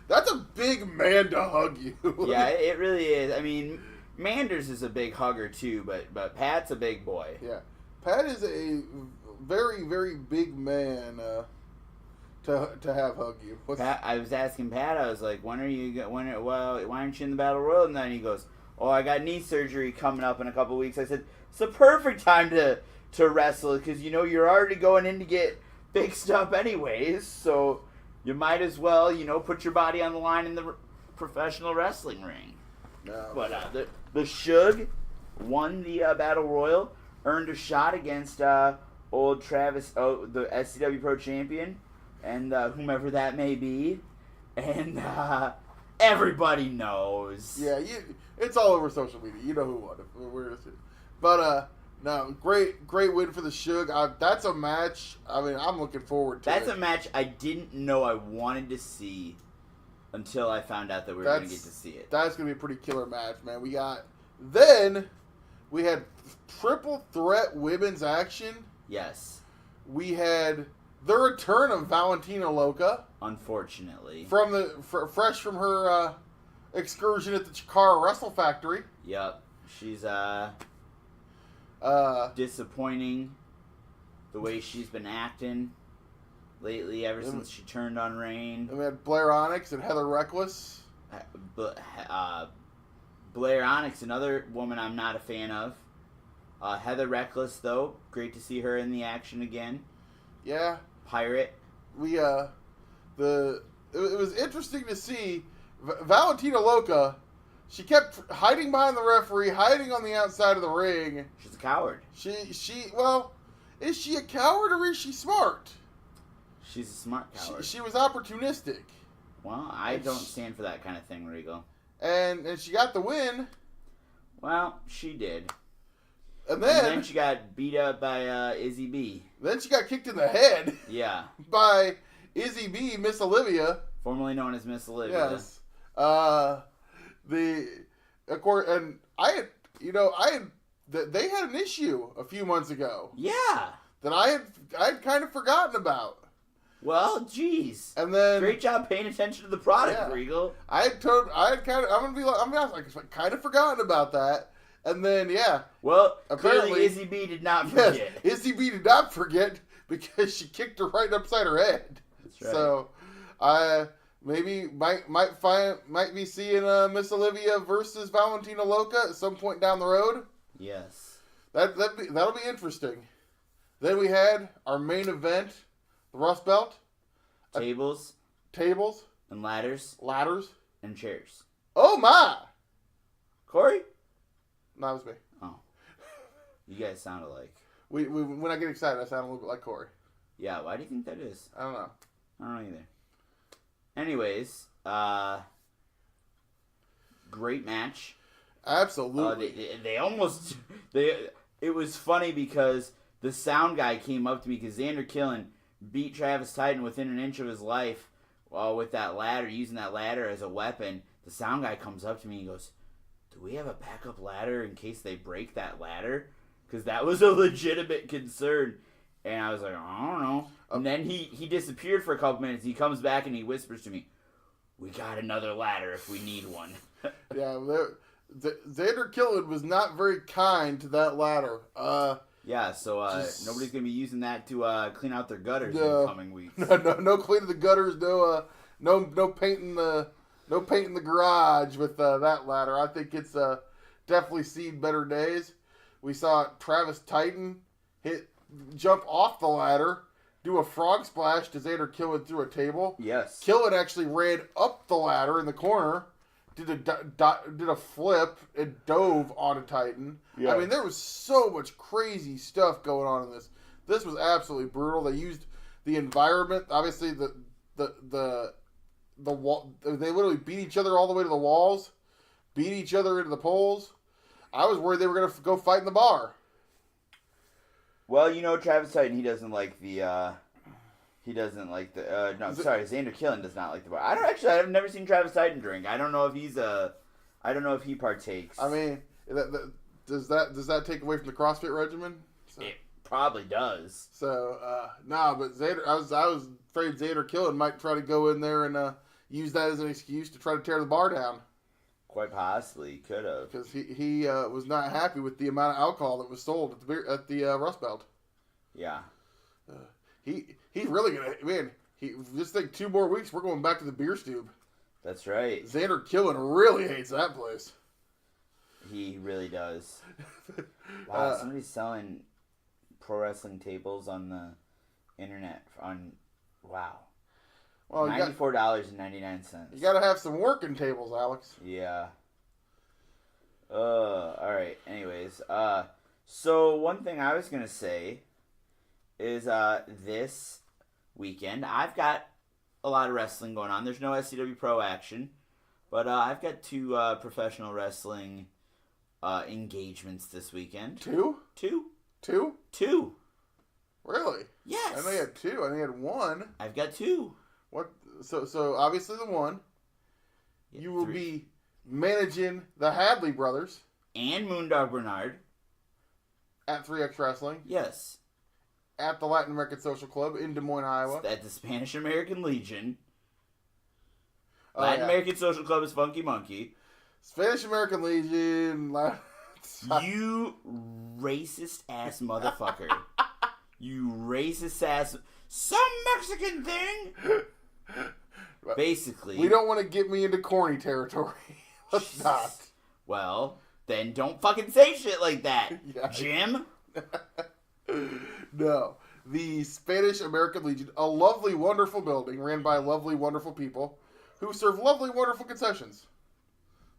That's a big man to hug you. Yeah, it really is. I mean, Manders is a big hugger too, but Pat's a big boy. Yeah. Pat is a very, very big man to have hug you. Pat, I was asking Pat, I was like, why aren't you in the Battle Royal? And then he goes, oh, I got knee surgery coming up in a couple weeks. I said, it's the perfect time to wrestle because, you're already going in to get fixed up anyways, so you might as well, put your body on the line in the professional wrestling ring. No, but the Shug won the Battle Royal, earned a shot against old Travis, the SCW Pro Champion, and whomever that may be, and everybody knows. Yeah, it's all over social media. You know who won. But no, great win for the Shug. That's a match. I mean, I'm looking forward to it. That's a match I didn't know I wanted to see until I found out that we were going to get to see it. That's going to be a pretty killer match, man. Then we had triple threat women's action. Yes. We had the return of Valentina Loca. Unfortunately. Fresh from her excursion at the Chikara Wrestle Factory. Yep. She's disappointing the way she's been acting. lately ever since she turned on Rain. And we had Blair Onyx and Heather Reckless. Blair Onyx, another woman I'm not a fan of. Heather Reckless, though, great to see her in the action again. Yeah. Pirate. It was interesting to see Valentina Loca. She kept hiding behind the referee, hiding on the outside of the ring. She's a coward. Well, is she a coward or is she smart? She's a smart coward. She was opportunistic. Well, I don't stand for that kind of thing, Regal. And she got the win. Well, she did. And then she got beat up by Izzy B. Then she got kicked in the head. Yeah. By Izzy B, Miss Olivia. Formerly known as Miss Olivia. Yes. They had an issue a few months ago. Yeah. That I had kind of forgotten about. Well, geez. And then great job paying attention to the product, yeah. Regal. I'm gonna be honest, I kind of forgotten about that. And then well, apparently clearly Izzy B did not forget. Yes, Izzy B did not forget because she kicked her right upside her head. That's right. So, maybe might be seeing Miss Olivia versus Valentina Loca at some point down the road. Yes. That'll be interesting. Then we had our main event, the Rust Belt. Tables. And ladders. And chairs. Oh my! Corey? No, it was me. Oh. You guys sound alike. We when I get excited, I sound a little bit like Corey. Yeah, why do you think that is? I don't know. I don't know either. Anyways, great match. Absolutely. It was funny because the sound guy came up to me because Xander Killen beat Travis Titan within an inch of his life with that ladder, using that ladder as a weapon. The sound guy comes up to me and goes, "Do we have a backup ladder in case they break that ladder?" Because that was a legitimate concern. And I was like, I don't know. And then he disappeared for a couple minutes. He comes back and he whispers to me, "We got another ladder if we need one." Yeah, Xander Killen was not very kind to that ladder. Yeah, so nobody's going to be using that to clean out their gutters in the coming weeks. No cleaning the gutters, no painting the garage with that ladder. I think it's definitely seen better days. We saw Travis Titan jump off the ladder, do a frog splash to Xander Killen through a table. Yes. Killen actually ran up the ladder in the corner, did a flip, and dove onto Titan. Yeah. I mean, there was so much crazy stuff going on in this. This was absolutely brutal. They used the environment. Obviously, the wall. They literally beat each other all the way to the walls, beat each other into the poles. I was worried they were going to go fight in the bar. Well, Travis Titan, he doesn't like the. Xander Killen does not like the bar. I've never seen Travis Titan drink. I don't know if he partakes. I mean, does that take away from the CrossFit regimen? So. It probably does. So, but Xander, I was afraid Xander Killen might try to go in there and use that as an excuse to try to tear the bar down. Quite possibly, could have. Because he was not happy with the amount of alcohol that was sold at the Rust Belt. Yeah. He's really gonna just think 2 more weeks we're going back to the beer stube. That's right. Xander Killen really hates that place. He really does. Wow, somebody's selling pro wrestling tables on the internet wow. Well, $94.99. You gotta have some working tables, Alex. Yeah. All right. Anyways, so one thing I was gonna say is this weekend I've got a lot of wrestling going on. There's no SCW Pro action, but I've got 2 professional wrestling engagements this weekend. 2? 2. 2? 2. Really? Yes. I know you had 2. I know you had 1. I've got 2. What? So obviously the 1. Yeah, you will 3. be managing the Hadley brothers and Moondog Bernard at 3X Wrestling. Yes. At the Latin American Social Club in Des Moines, Iowa. At the Spanish American Legion. Latin American Social Club is Funky Monkey. Spanish American Legion. You racist ass motherfucker. You racist ass. some Mexican thing. Basically, we don't want to get me into corny territory. Let's not. Well, then don't fucking say shit like that, Yeah. Jim. No. The Spanish American Legion, a lovely, wonderful building ran by lovely, wonderful people who serve lovely, wonderful concessions.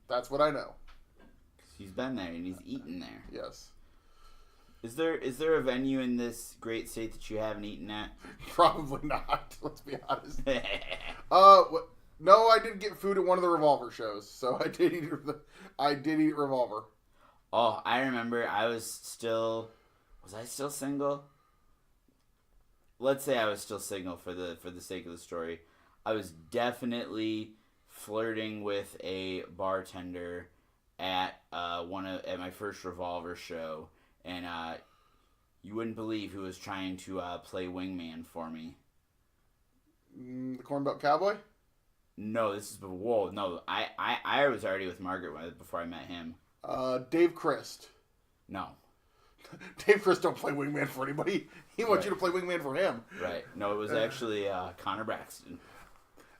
That's what I know. He's been there and he's eaten there. Yes. Is there a venue in this great state that you haven't eaten at? Probably not. Let's be honest. No, I did get food at one of the Revolver shows, so I did eat Revolver. Oh, I remember. Was I still single? Let's say I was still single for the sake of the story. I was definitely flirting with a bartender at my first Revolver show, and you wouldn't believe who was trying to play wingman for me. The Corn Belt Cowboy? No, this is no. I was already with Margaret before I met him. Dave Christ. No. Dave Christ don't play wingman for anybody. He wants you to play wingman for him. Right. No, it was actually Connor Braxton.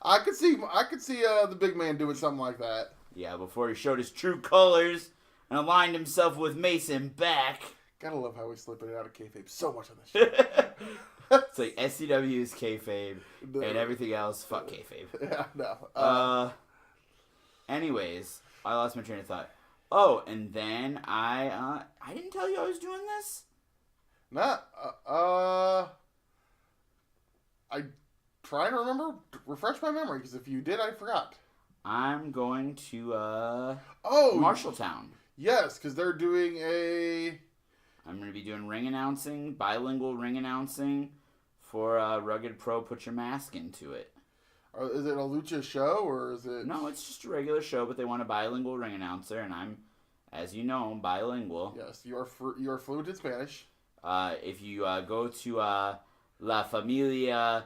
I could see the big man doing something like that. Yeah, before he showed his true colors and aligned himself with Mason back. Gotta love how we slip it out of kayfabe so much on this show. It's like SCW is kayfabe, and everything else, fuck kayfabe. Yeah, no. Anyways, I lost my train of thought. Oh, and then I didn't tell you I was doing this? I trying to remember, refresh my memory, because if you did, I forgot. I'm going to, Marshalltown. Yes, because they're doing I'm going to be doing bilingual ring announcing for Rugged Pro Put Your Mask Into It. Is it a lucha show, or is it... No, it's just a regular show, but they want a bilingual ring announcer, and I'm, as you know, bilingual. Yes, you are fluent in Spanish. If you go to La Familia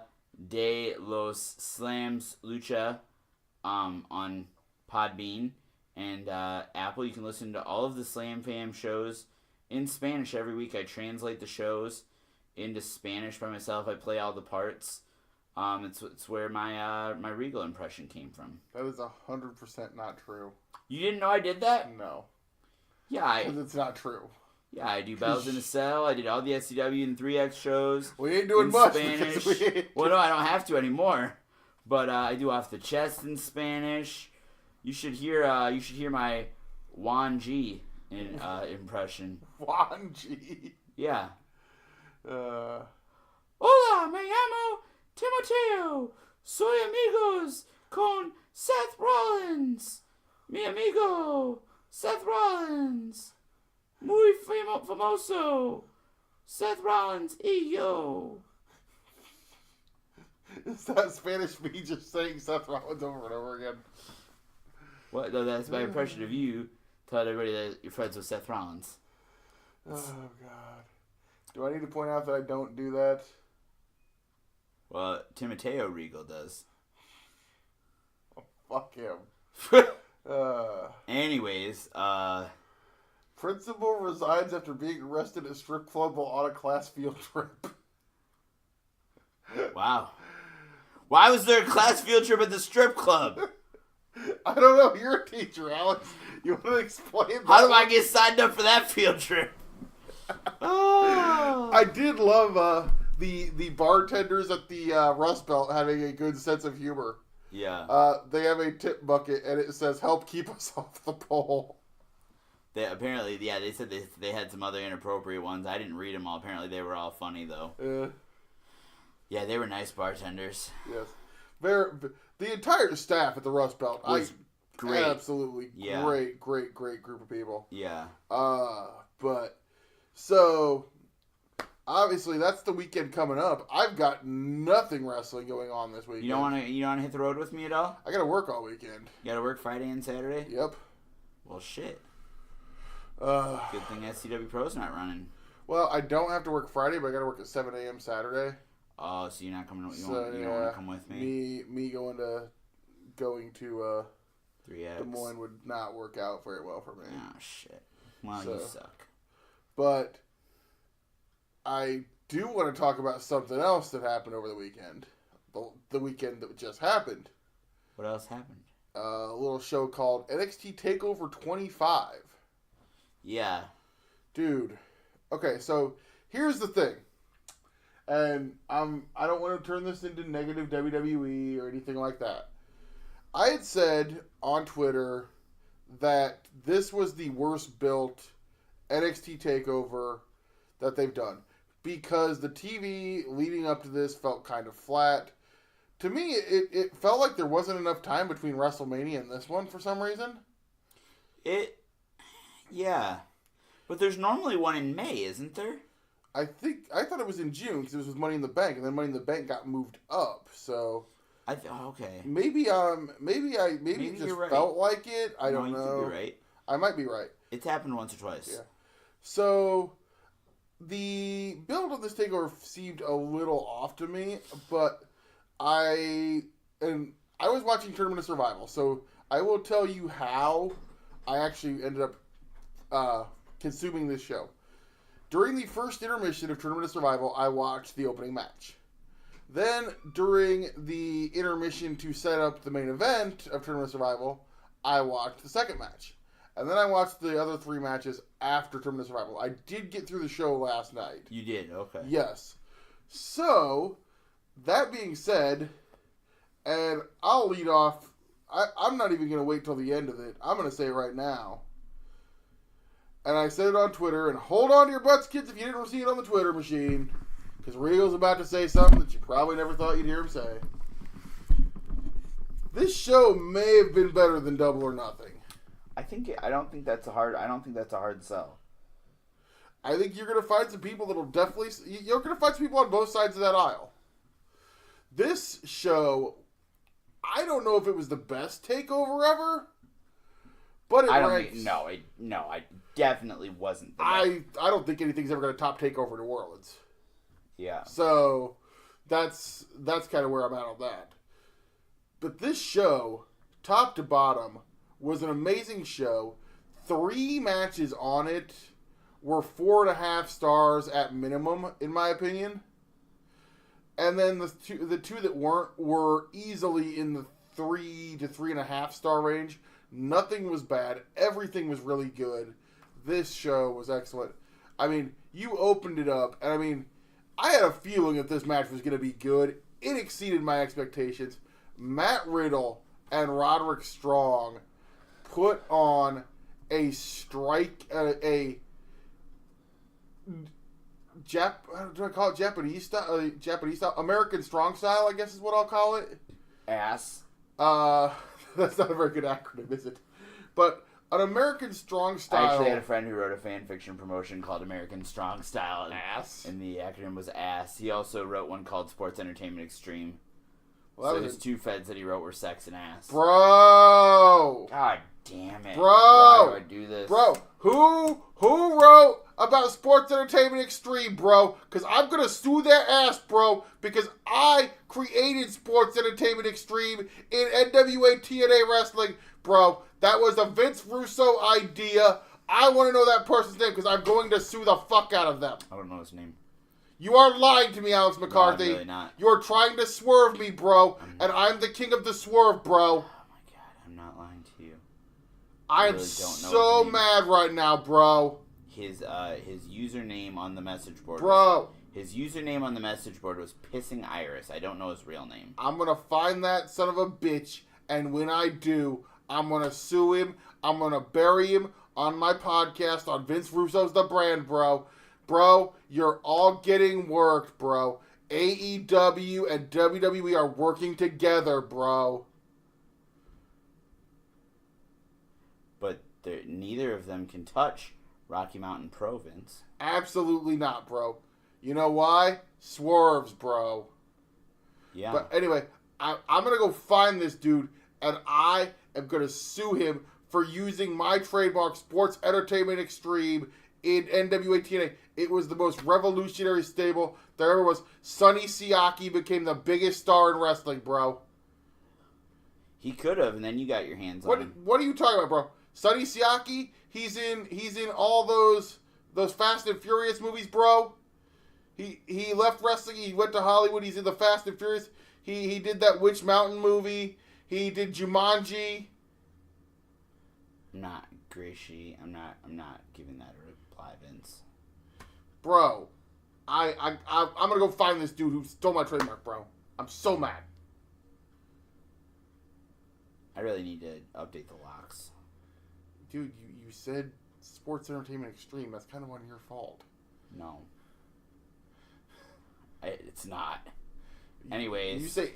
de los Slams Lucha on Podbean and Apple, you can listen to all of the Slam Fam shows in Spanish every week. I translate the shows into Spanish by myself. I play all the parts. It's where my Regal impression came from. That is 100% not true. You didn't know I did that? No. Yeah, because it's not true. Yeah, I do Battles in a Cell. I did all the SCW and 3X shows. We ain't doing much. Spanish. Well, no, I don't have to anymore. But I do Off the Chest in Spanish. You should hear my Juan G impression. Juan G. Yeah. Hola, me llamo Timoteo. Soy amigos con Seth Rollins. Mi amigo Seth Rollins. Muy famoso. Seth Rollins y yo. Is that Spanish me just saying Seth Rollins over and over again? What? No, that's my impression of you. Tell everybody that you're friends with Seth Rollins. Oh, God. Do I need to point out that I don't do that? Well, Timoteo Regal does. Oh, fuck him. Anyways, Principal resigns after being arrested at a strip club while on a class field trip. Wow. Why was there a class field trip at the strip club? I don't know. You're a teacher, Alex. You want to explain that? How do I get signed up for that field trip? Oh. I did love the bartenders at the Rust Belt having a good sense of humor. Yeah. They have a tip bucket, and it says, "Help keep us off the pole." They apparently, yeah, they said they had some other inappropriate ones. I didn't read them all. Apparently, they were all funny, though. Yeah, they were nice bartenders. Yes. The entire staff at the Rust Belt was great. Absolutely great group of people. Yeah. But so obviously that's the weekend coming up. I've got nothing wrestling going on this weekend. You don't want to hit the road with me at all? I got to work all weekend. You got to work Friday and Saturday? Yep. Well, shit. Good thing SCW Pro's not running. Well, I don't have to work Friday, but I got to work at 7 a.m. Saturday. Oh, so you're not coming? You don't want to come with me? Me going to 3X. Des Moines would not work out very well for me. Oh shit. Well, you suck. But I do want to talk about something else that happened over the weekend. The weekend that just happened. What else happened? A little show called NXT Takeover 25. Yeah. Dude. Okay, so here's the thing. And I don't want to turn this into negative WWE or anything like that. I had said on Twitter that this was the worst built NXT Takeover that they've done. Because the TV leading up to this felt kind of flat. To me, it felt like there wasn't enough time between WrestleMania and this one for some reason. Yeah. But there's normally one in May, isn't there? I thought it was in June because it was with Money in the Bank, and then Money in the Bank got moved up. So okay. Maybe it just right. felt like it. I don't know. You could be right. I might be right. It's happened once or twice. Yeah. So the build of this takeover seemed a little off to me, but I was watching Tournament of Survival, so I will tell you how I actually ended up consuming this show. During the first intermission of Tournament of Survival, I watched the opening match. Then, during the intermission to set up the main event of Tournament of Survival, I watched the second match. And then I watched the other 3 matches after Tournament of Survival. I did get through the show last night. You did? Okay. Yes. So, that being said, and I'll lead off. I'm not even going to wait till the end of it. I'm going to say it right now. And I said it on Twitter, and hold on to your butts, kids, if you didn't see it on the Twitter machine. Because Regal's about to say something that you probably never thought you'd hear him say. This show may have been better than Double or Nothing. I don't think that's a hard sell. I think you're going to find some people that'll definitely... You're going to find some people on both sides of that aisle. This show, I don't know if it was the best takeover ever, but I definitely wasn't. I don't think anything's ever going to top Takeover New Orleans. Yeah. So that's kind of where I'm at on that. But this show, top to bottom, was an amazing show. 3 matches on it were 4.5 stars at minimum, in my opinion. And then the two that weren't were easily in the 3 to 3.5 star range. Nothing was bad. Everything was really good. This show was excellent. I mean, you opened it up, and I mean, I had a feeling that this match was going to be good. It exceeded my expectations. Matt Riddle and Roderick Strong put on a strike, do I call it Japanese style? Japanese style? American Strong style, I guess is what I'll call it. Ass. That's not a very good acronym, is it? But an American Strong style. I actually had a friend who wrote a fan fiction promotion called American Strong Style. Ass. And the acronym was ASS. He also wrote one called Sports Entertainment Extreme. Well, so his 2 feds that he wrote were sex and ass. Bro! God damn it. Bro! Why do I do this? Bro, who wrote about Sports Entertainment Extreme, bro? Because I'm going to sue their ass, bro, because I created Sports Entertainment Extreme in NWA TNA Wrestling. Bro, that was a Vince Russo idea. I want to know that person's name because I'm going to sue the fuck out of them. I don't know his name. You are lying to me, Alex McCarthy. No, I'm really not. You're trying to swerve me, bro, and I'm the king of the swerve, bro. Oh my god, I'm not lying to you. I am really don't know so his name. mad right now, bro. His username on the message board. Bro. His username on the message board was Pissing Iris. I don't know his real name. I'm going to find that son of a bitch, and when I do, I'm going to sue him. I'm going to bury him on my podcast on Vince Russo's The Brand, bro. Bro, you're all getting worked, bro. AEW and WWE are working together, bro. But neither of them can touch Rocky Mountain Pro, Vince. Absolutely not, bro. You know why? Swerves, bro. Yeah. But anyway, I'm going to go find this dude, and I am going to sue him for using my trademark Sports Entertainment Extreme in NWA TNA. It was the most revolutionary stable there ever was. Sonny Siaki became the biggest star in wrestling, bro. He could have, and then you got your hands on him. What are you talking about, bro? Sonny Siaki, he's in all those Fast and Furious movies, bro. He left wrestling. He went to Hollywood. He's in the Fast and Furious. He did that Witch Mountain movie. He did Jumanji. Not Gracie. I'm not giving that a reply, Vince. Bro, I'm gonna go find this dude who stole my trademark, bro. I'm so mad. I really need to update the locks. Dude, you said Sports Entertainment Extreme. That's kind of on your fault. No. It's not. Anyways. You say,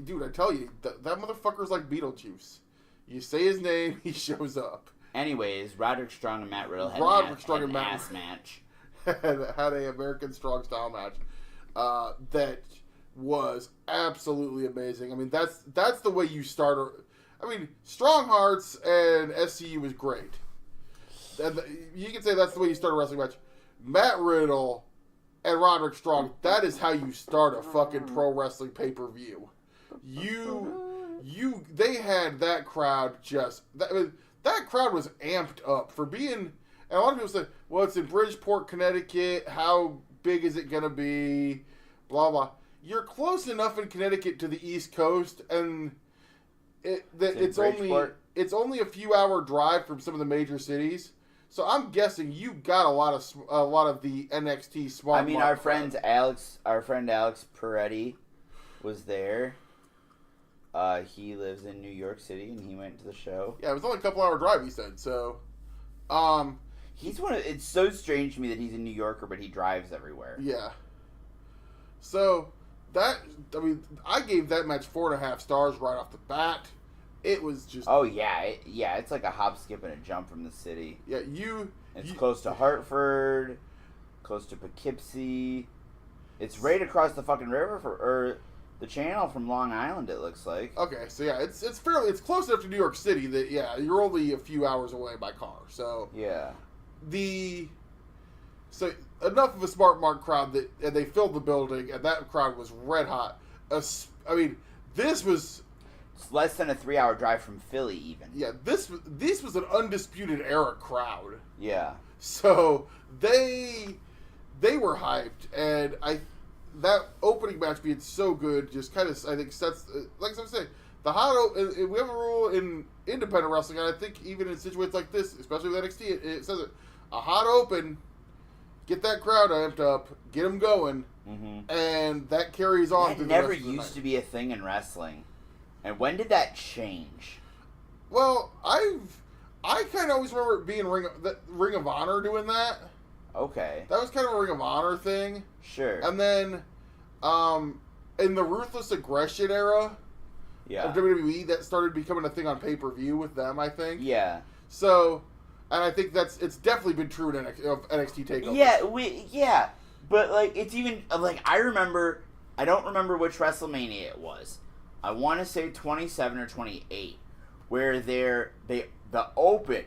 dude, I tell you, that motherfucker's like Beetlejuice. You say his name, he shows up. Anyways, Roderick Strong and Matt Riddle had an ass match. had an American Strong Style match that was absolutely amazing. I mean, that's the way you start. I mean, Strong Hearts and SCU was great. And you can say that's the way you start a wrestling match. Matt Riddle and Roderick Strong, that is how you start a fucking pro wrestling pay-per-view. They had that crowd that crowd was amped up for being, and a lot of people say, well, it's in Bridgeport, Connecticut, how big is it going to be, blah, blah. You're close enough in Connecticut to the East Coast, and it's only a few hour drive from some of the major cities. So I'm guessing you got a lot of the NXT small. I mean, our friend Alex Peretti was there. He lives in New York City, and he went to the show. Yeah, it was only a couple hour drive. He said so. He's one of. It's so strange to me that he's a New Yorker, but he drives everywhere. Yeah. So I gave that match 4.5 stars right off the bat. It was just... Oh, yeah. It's like a hop, skip, and a jump from the city. Yeah, It's close to Hartford, close to Poughkeepsie. It's right across the fucking river or the channel from Long Island, it looks like. Okay, so yeah, it's close enough to New York City that, yeah, you're only a few hours away by car, so... Yeah. So, enough of a smart mark crowd and they filled the building, and that crowd was red hot. I mean, this was... It's less than a 3-hour drive from Philly, even. Yeah, this was an undisputed era crowd. Yeah. So they were hyped, and that opening match being so good just kind of, I think, sets, like I'm saying, the hot. We have a rule in independent wrestling, and I think even in situations like this, especially with NXT, it says it, a hot open, get that crowd amped up, get them going, and that carries on. That never used to be a thing in wrestling. And when did that change? Well, I kind of always remember it being Ring of Honor doing that. Okay. That was kind of a Ring of Honor thing. Sure. And then, in the Ruthless Aggression era of WWE, that started becoming a thing on pay-per-view with them, I think. Yeah. So, and I think it's definitely been true in NXT TakeOver. Yeah, but, like, it's even, like, I don't remember which WrestleMania it was. I want to say 27 or 28, where the open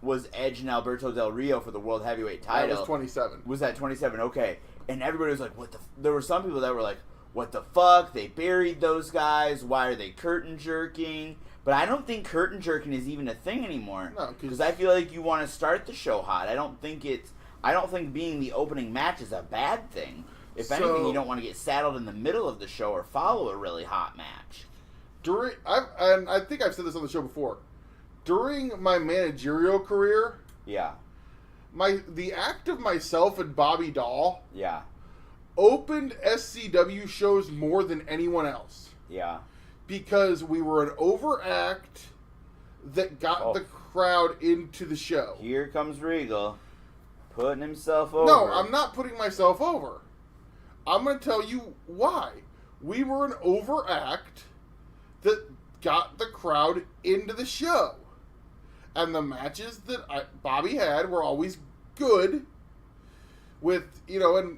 was Edge and Alberto Del Rio for the World Heavyweight title. That was 27. Was that 27? Okay. And everybody was like, what the... There were some people that were like, what the fuck? They buried those guys. Why are they curtain jerking? But I don't think curtain jerking is even a thing anymore. No, because I feel like you want to start the show hot. I don't think being the opening match is a bad thing. If anything, you don't want to get saddled in the middle of the show or follow a really hot match. And I think I've said this on the show before. During my managerial career, yeah, the act of myself and Bobby Dahl, yeah, opened SCW shows more than anyone else. Yeah, because we were an overact that got the crowd into the show. Here comes Regal, putting himself over. No, I'm not putting myself over. I'm going to tell you why. We were an overact that got the crowd into the show. And the matches that Bobby had were always good. With, and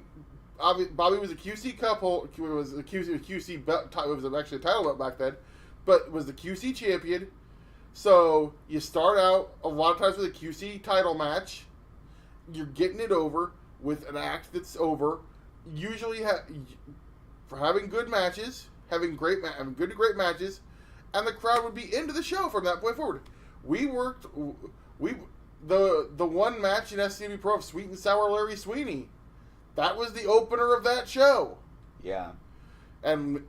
Bobby was a QC couple. It was a QC belt. It was actually a title belt back then. But was the QC champion. So you start out a lot of times with a QC title match. You're getting it over with an act that's over. Usually for having good matches, having good to great matches, and the crowd would be into the show from that point forward. The one match in SCW Pro of Sweet and Sour Larry Sweeney, that was the opener of that show. Yeah. And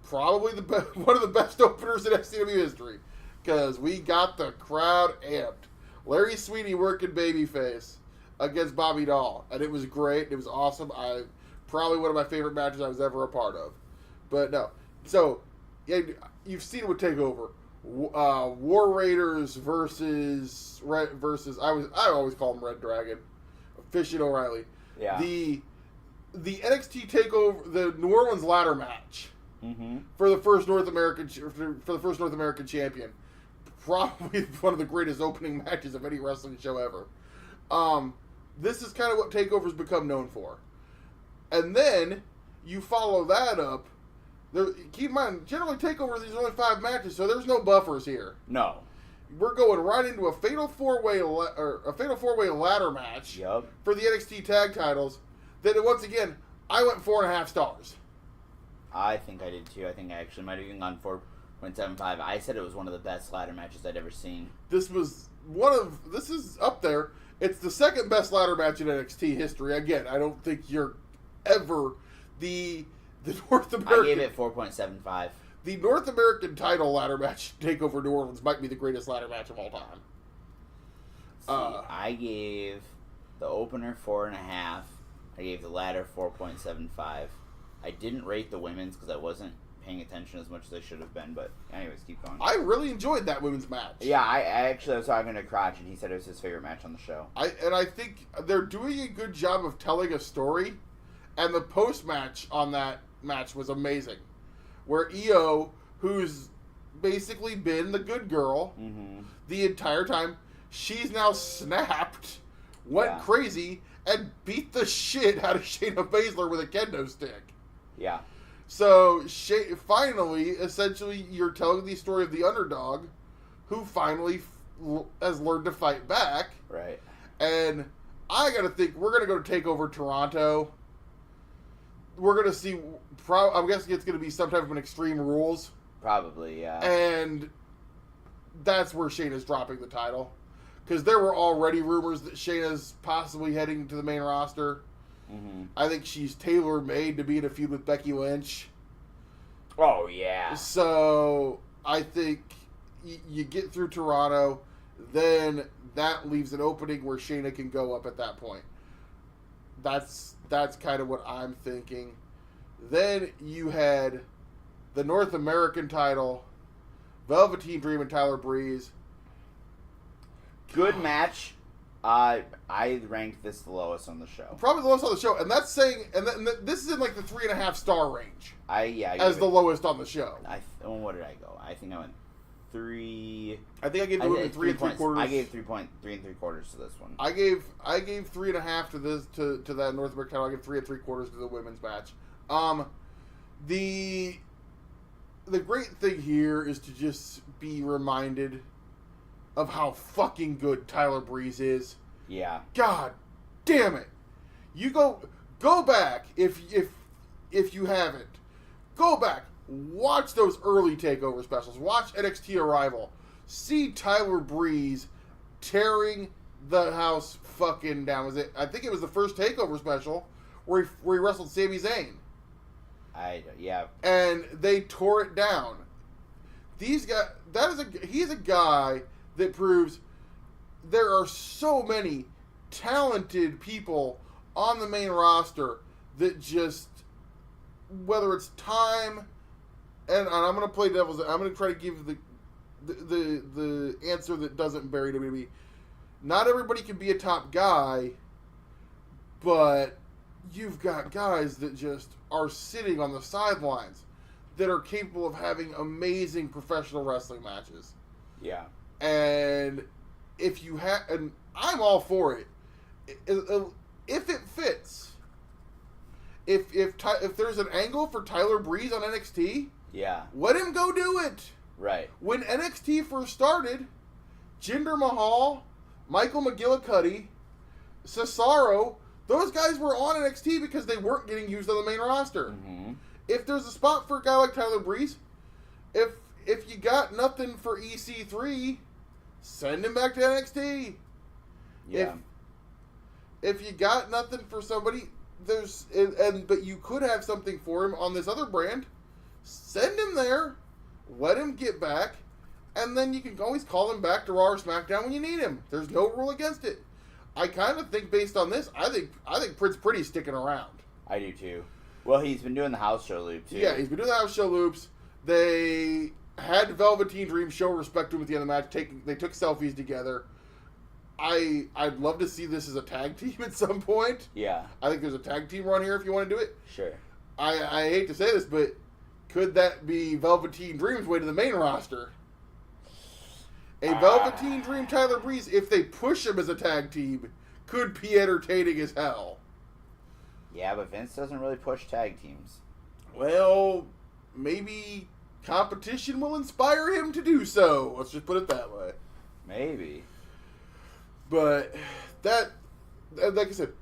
probably one of the best openers in SCW history. Because we got the crowd amped. Larry Sweeney working babyface against Bobby Dahl. And it was great. It was awesome. Probably one of my favorite matches I was ever a part of. But no. So, yeah, you've seen it with Takeover. War Raiders versus I always call him Red Dragon. Fish and O'Reilly. Yeah. The NXT Takeover, the New Orleans ladder match for the first North American champion. Probably one of the greatest opening matches of any wrestling show ever. This is kind of what Takeover's become known for. And then you follow that up. Keep in mind, generally Takeover, there's only 5 matches, so there's no buffers here. No. We're going right into a fatal four-way ladder match for the NXT tag titles. That once again, I went 4.5 stars. I think I did too. I think I actually might have even gone 4.75. I said it was one of the best ladder matches I'd ever seen. This is up there. It's the second best ladder match in NXT history. Again, I don't think you're ever the North American. I gave it 4.75. The North American title ladder match Takeover New Orleans might be the greatest ladder match of all time. I gave the opener 4.5. I gave the ladder 4.75. I didn't rate the women's because I wasn't paying attention as much as I should have been. But anyways, keep going. I really enjoyed that women's match. Yeah, I actually was talking to Crotch, and he said it was his favorite match on the show. I think they're doing a good job of telling a story, and the post match on that match was amazing, where Io, who's basically been the good girl the entire time, she's now snapped, went crazy, and beat the shit out of Shayna Baszler with a kendo stick. Yeah. So, finally, essentially, you're telling the story of the underdog who finally has learned to fight back. Right. And I gotta think, we're gonna go to Takeover Toronto. We're gonna see, I'm guessing it's gonna be some type of an Extreme Rules. Probably, yeah. And that's where Shayna's dropping the title. Because there were already rumors that Shayna's possibly heading to the main roster. I think she's tailor-made to be in a feud with Becky Lynch. Oh, yeah. So, I think you get through Toronto, then that leaves an opening where Shayna can go up at that point. That's kind of what I'm thinking. Then you had the North American title, Velveteen Dream and Tyler Breeze. Good match. I ranked this the lowest on the show. Probably the lowest on the show, and that's saying, this is in like the 3.5 star range. As the lowest on the show. What did I go? I think I went 3. I think I gave the women 3 3/4. I gave 3 3/4 to this one. I gave 3.5 to this to that North American title. I gave 3 3/4 to the women's match. The great thing here is to just be reminded of how fucking good Tyler Breeze is. Yeah. God damn it. You go back if you haven't. Go back. Watch those early Takeover specials. Watch NXT Arrival. See Tyler Breeze tearing the house fucking down. I think it was the first Takeover special where he wrestled Sami Zayn. Yeah. And they tore it down. These guys, he's a guy that proves there are so many talented people on the main roster that just, whether it's time, and I'm going to play devil's, I'm going to try to give the answer that doesn't bury WWE. Not everybody can be a top guy, but you've got guys that just are sitting on the sidelines that are capable of having amazing professional wrestling matches. Yeah. And if you have, and I'm all for it. If it fits, if there's an angle for Tyler Breeze on NXT, yeah, let him go do it. Right. When NXT first started, Jinder Mahal, Michael McGillicuddy, Cesaro, those guys were on NXT because they weren't getting used on the main roster. If there's a spot for a guy like Tyler Breeze, if you got nothing for EC3, send him back to NXT. Yeah. If you got nothing for somebody, but you could have something for him on this other brand. Send him there, let him get back, and then you can always call him back to Raw or SmackDown when you need him. There's no rule against it. I kind of think based on this, I think Prince Pretty's sticking around. I do too. Well, he's been doing the house show loop too. Yeah, he's been doing the house show loops. They had Velveteen Dream show respect to him at the end of the match. They took selfies together. I'd love to see this as a tag team at some point. Yeah. I think there's a tag team run here if you want to do it. Sure. I hate to say this, but could that be Velveteen Dream's way to the main roster? A Velveteen Dream Tyler Breeze, if they push him as a tag team, could be entertaining as hell. Yeah, but Vince doesn't really push tag teams. Well, maybe competition will inspire him to do so. Let's just put it that way. Maybe. But that, like I said,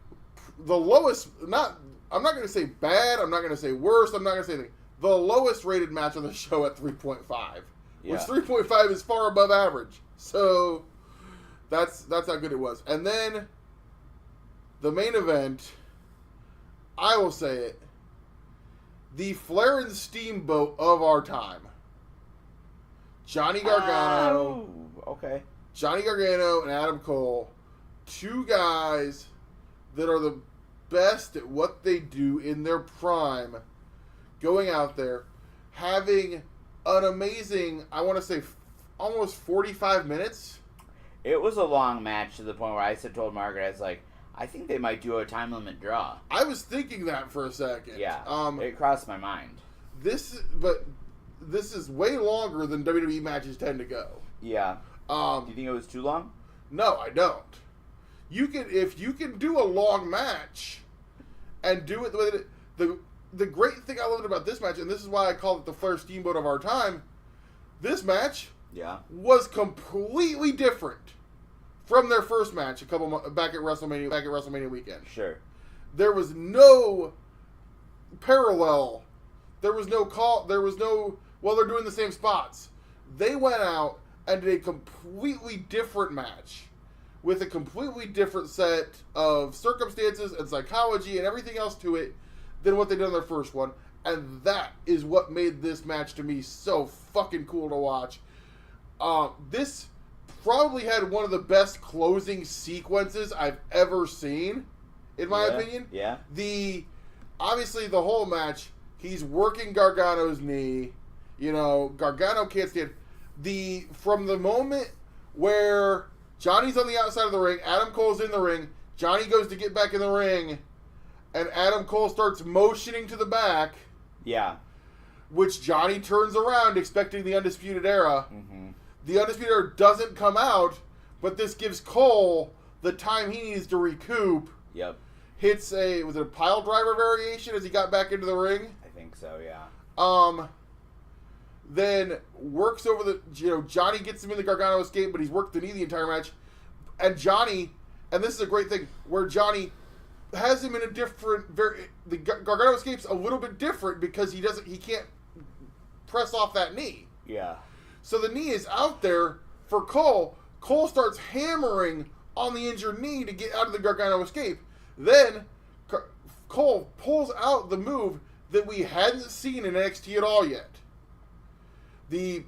the lowest, I'm not going to say bad, I'm not going to say worse, I'm not going to say anything. The lowest rated match on the show at 3.5. Yeah. Which 3.5 is far above average. So, that's how good it was. And then, the main event, I will say it, the Flair and Steamboat of our time. Johnny Gargano. Oh, okay. Johnny Gargano and Adam Cole, two guys that are the best at what they do in their prime, going out there, having an amazing, I want to say, almost 45 minutes. It was a long match to the point where I told Margaret, I was like, I think they might do a time limit draw. I was thinking that for a second. Yeah, it crossed my mind. This is way longer than WWE matches tend to go. Yeah. Do you think it was too long? No, I don't. If you can do a long match and do it the way that the great thing I loved about this match, and this is why I call it the Flair Steamboat of our time, this match was completely different from their first match back at WrestleMania weekend. Sure. There was no parallel. There was no they're doing the same spots. They went out and did a completely different match with a completely different set of circumstances and psychology and everything else to it than what they did on their first one. And that is what made this match to me so fucking cool to watch. This probably had one of the best closing sequences I've ever seen, in my opinion. Yeah. Obviously the whole match, he's working Gargano's knee. You know, Gargano can't stand. From the moment where Johnny's on the outside of the ring, Adam Cole's in the ring, Johnny goes to get back in the ring, and Adam Cole starts motioning to the back. Yeah. Which Johnny turns around expecting the Undisputed Era. Mm-hmm. The Undisputed Era doesn't come out, but this gives Cole the time he needs to recoup. Yep. Was it a pile driver variation as he got back into the ring? I think so, yeah. Then works over Johnny gets him in the Gargano escape, but he's worked the knee the entire match. And Johnny, and this is a great thing, where Johnny has him in a different, the Gargano escape's a little bit different because he can't press off that knee. Yeah. So the knee is out there for Cole. Cole starts hammering on the injured knee to get out of the Gargano escape. Then Cole pulls out the move that we hadn't seen in NXT at all yet. The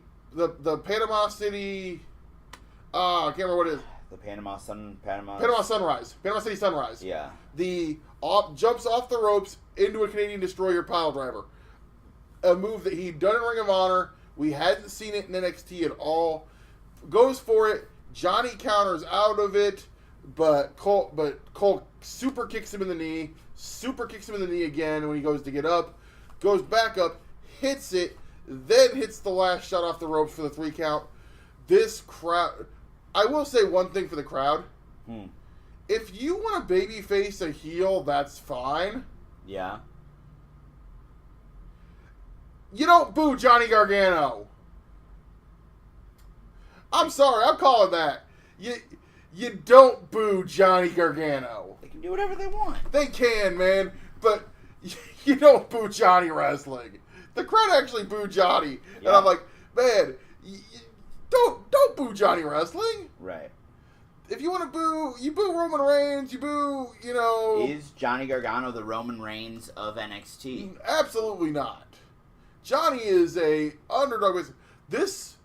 Panama City, I can't remember what it is. The Panama Sunrise. Panama City Sunrise. Yeah. Jumps off the ropes into a Canadian Destroyer pile driver. A move that he'd done in Ring of Honor. We hadn't seen it in NXT at all. Goes for it. Johnny counters out of it, but Cole super kicks him in the knee. Super kicks him in the knee again when he goes to get up. Goes back up, hits it, then hits the last shot off the ropes for the 3 count. This crowd... I will say one thing for the crowd. If you want to babyface a heel, that's fine. Yeah. You don't boo Johnny Gargano. I'm sorry, I'm calling that. You don't boo Johnny Gargano. They can do whatever they want. They can, man, but you don't boo Johnny wrestling. The crowd actually booed Johnny, and I'm like, man, don't boo Johnny wrestling. Right. if you want to boo, you boo Roman Reigns. You boo, you know. Is Johnny Gargano the Roman Reigns of NXT? Absolutely not. Johnny is a underdog. This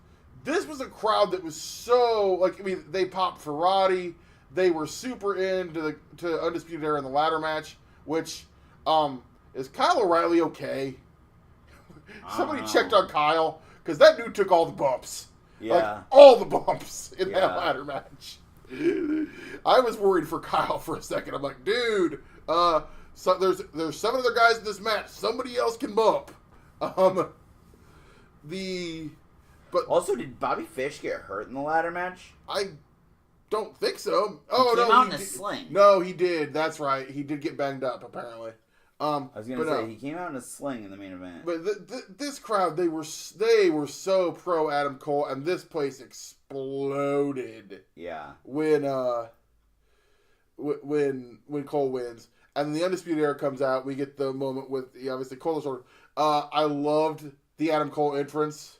was a crowd that was so like. I mean, they popped for Roddy. They were super into to Undisputed Era in the ladder match, which is Kyle O'Reilly okay? Somebody checked on Kyle because that dude took all the bumps. Yeah, like, all the bumps in that ladder match. I was worried for Kyle for a second. I'm like, dude, so there's 7 other guys in this match. Somebody else can bump. But also, did Bobby Fish get hurt in the ladder match? I don't think so. He came out in a sling. No, he did. That's right. He did get banged up, apparently. I was gonna say he came out in a sling in the main event. But this crowd, they were so pro Adam Cole, and this place exploded. Yeah. When Cole wins, and the Undisputed Era comes out, we get the moment with obviously Cole's order. I loved the Adam Cole entrance.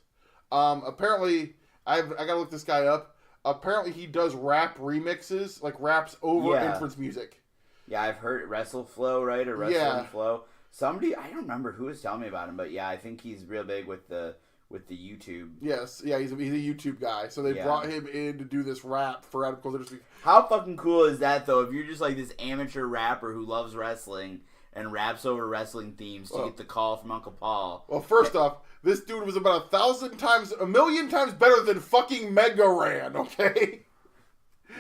Apparently, I gotta look this guy up. Apparently, he does rap remixes, like raps over entrance music. Yeah, I've heard WrestleFlow, right? Or Wrestling Flow. Somebody, I don't remember who was telling me about him, but yeah, I think he's real big with the YouTube. Yes, yeah, he's a YouTube guy. So they brought him in to do this rap for Adam Cole's entrance. How fucking cool is that, though? If you're just like this amateur rapper who loves wrestling and raps over wrestling themes to get the call from Uncle Paul. Well, first off, this dude was about 1 million times better than fucking Mega Ran, okay?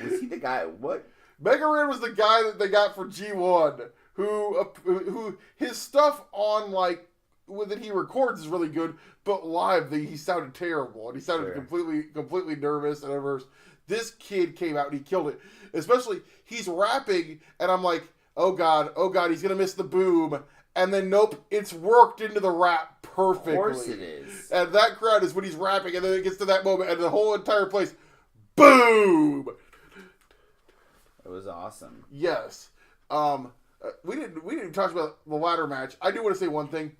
Was he the guy? What? Mega Ran was the guy that they got for G1, who his stuff on, like, that he records is really good, but live, he sounded terrible, and he sounded completely nervous and everything. This kid came out and he killed it. Especially, he's rapping, and I'm like, oh god, he's gonna miss the boom. And then nope, it's worked into the rap perfectly. Of course it is. And that crowd is when he's rapping, and then it gets to that moment, and the whole entire place, boom! It was awesome. Yes. We didn't talk about the ladder match. I do want to say one thing.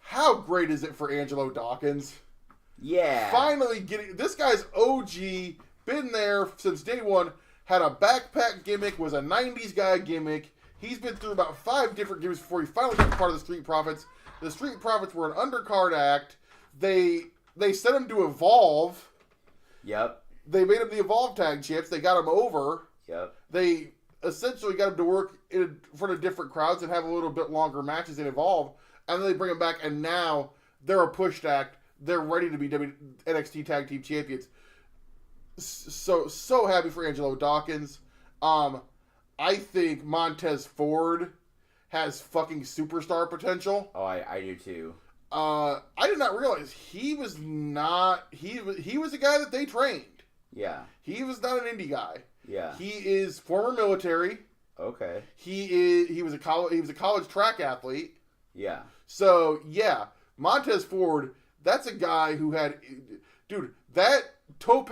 How great is it for Angelo Dawkins? Yeah. Finally getting this guy's OG, been there since day one, had a backpack gimmick, was a 90s guy gimmick. He's been through about 5 different gimmicks before he finally got part of the Street Profits. The Street Profits were an undercard act. They sent him to Evolve. Yep. They made him the Evolve Tag Champs. They got him over. Yep. They essentially got him to work in front of different crowds and have a little bit longer matches in Evolve. And then they bring him back, and now they're a pushed act. They're ready to be NXT Tag Team Champions. So happy for Angelo Dawkins. I think Montez Ford has fucking superstar potential. Oh, I do too. I did not realize he was not. He was a guy that they trained. Yeah. He was not an indie guy. Yeah. He is former military. Okay. He was a college track athlete. Yeah. So yeah, Montez Ford. That's a guy who had, dude, that tope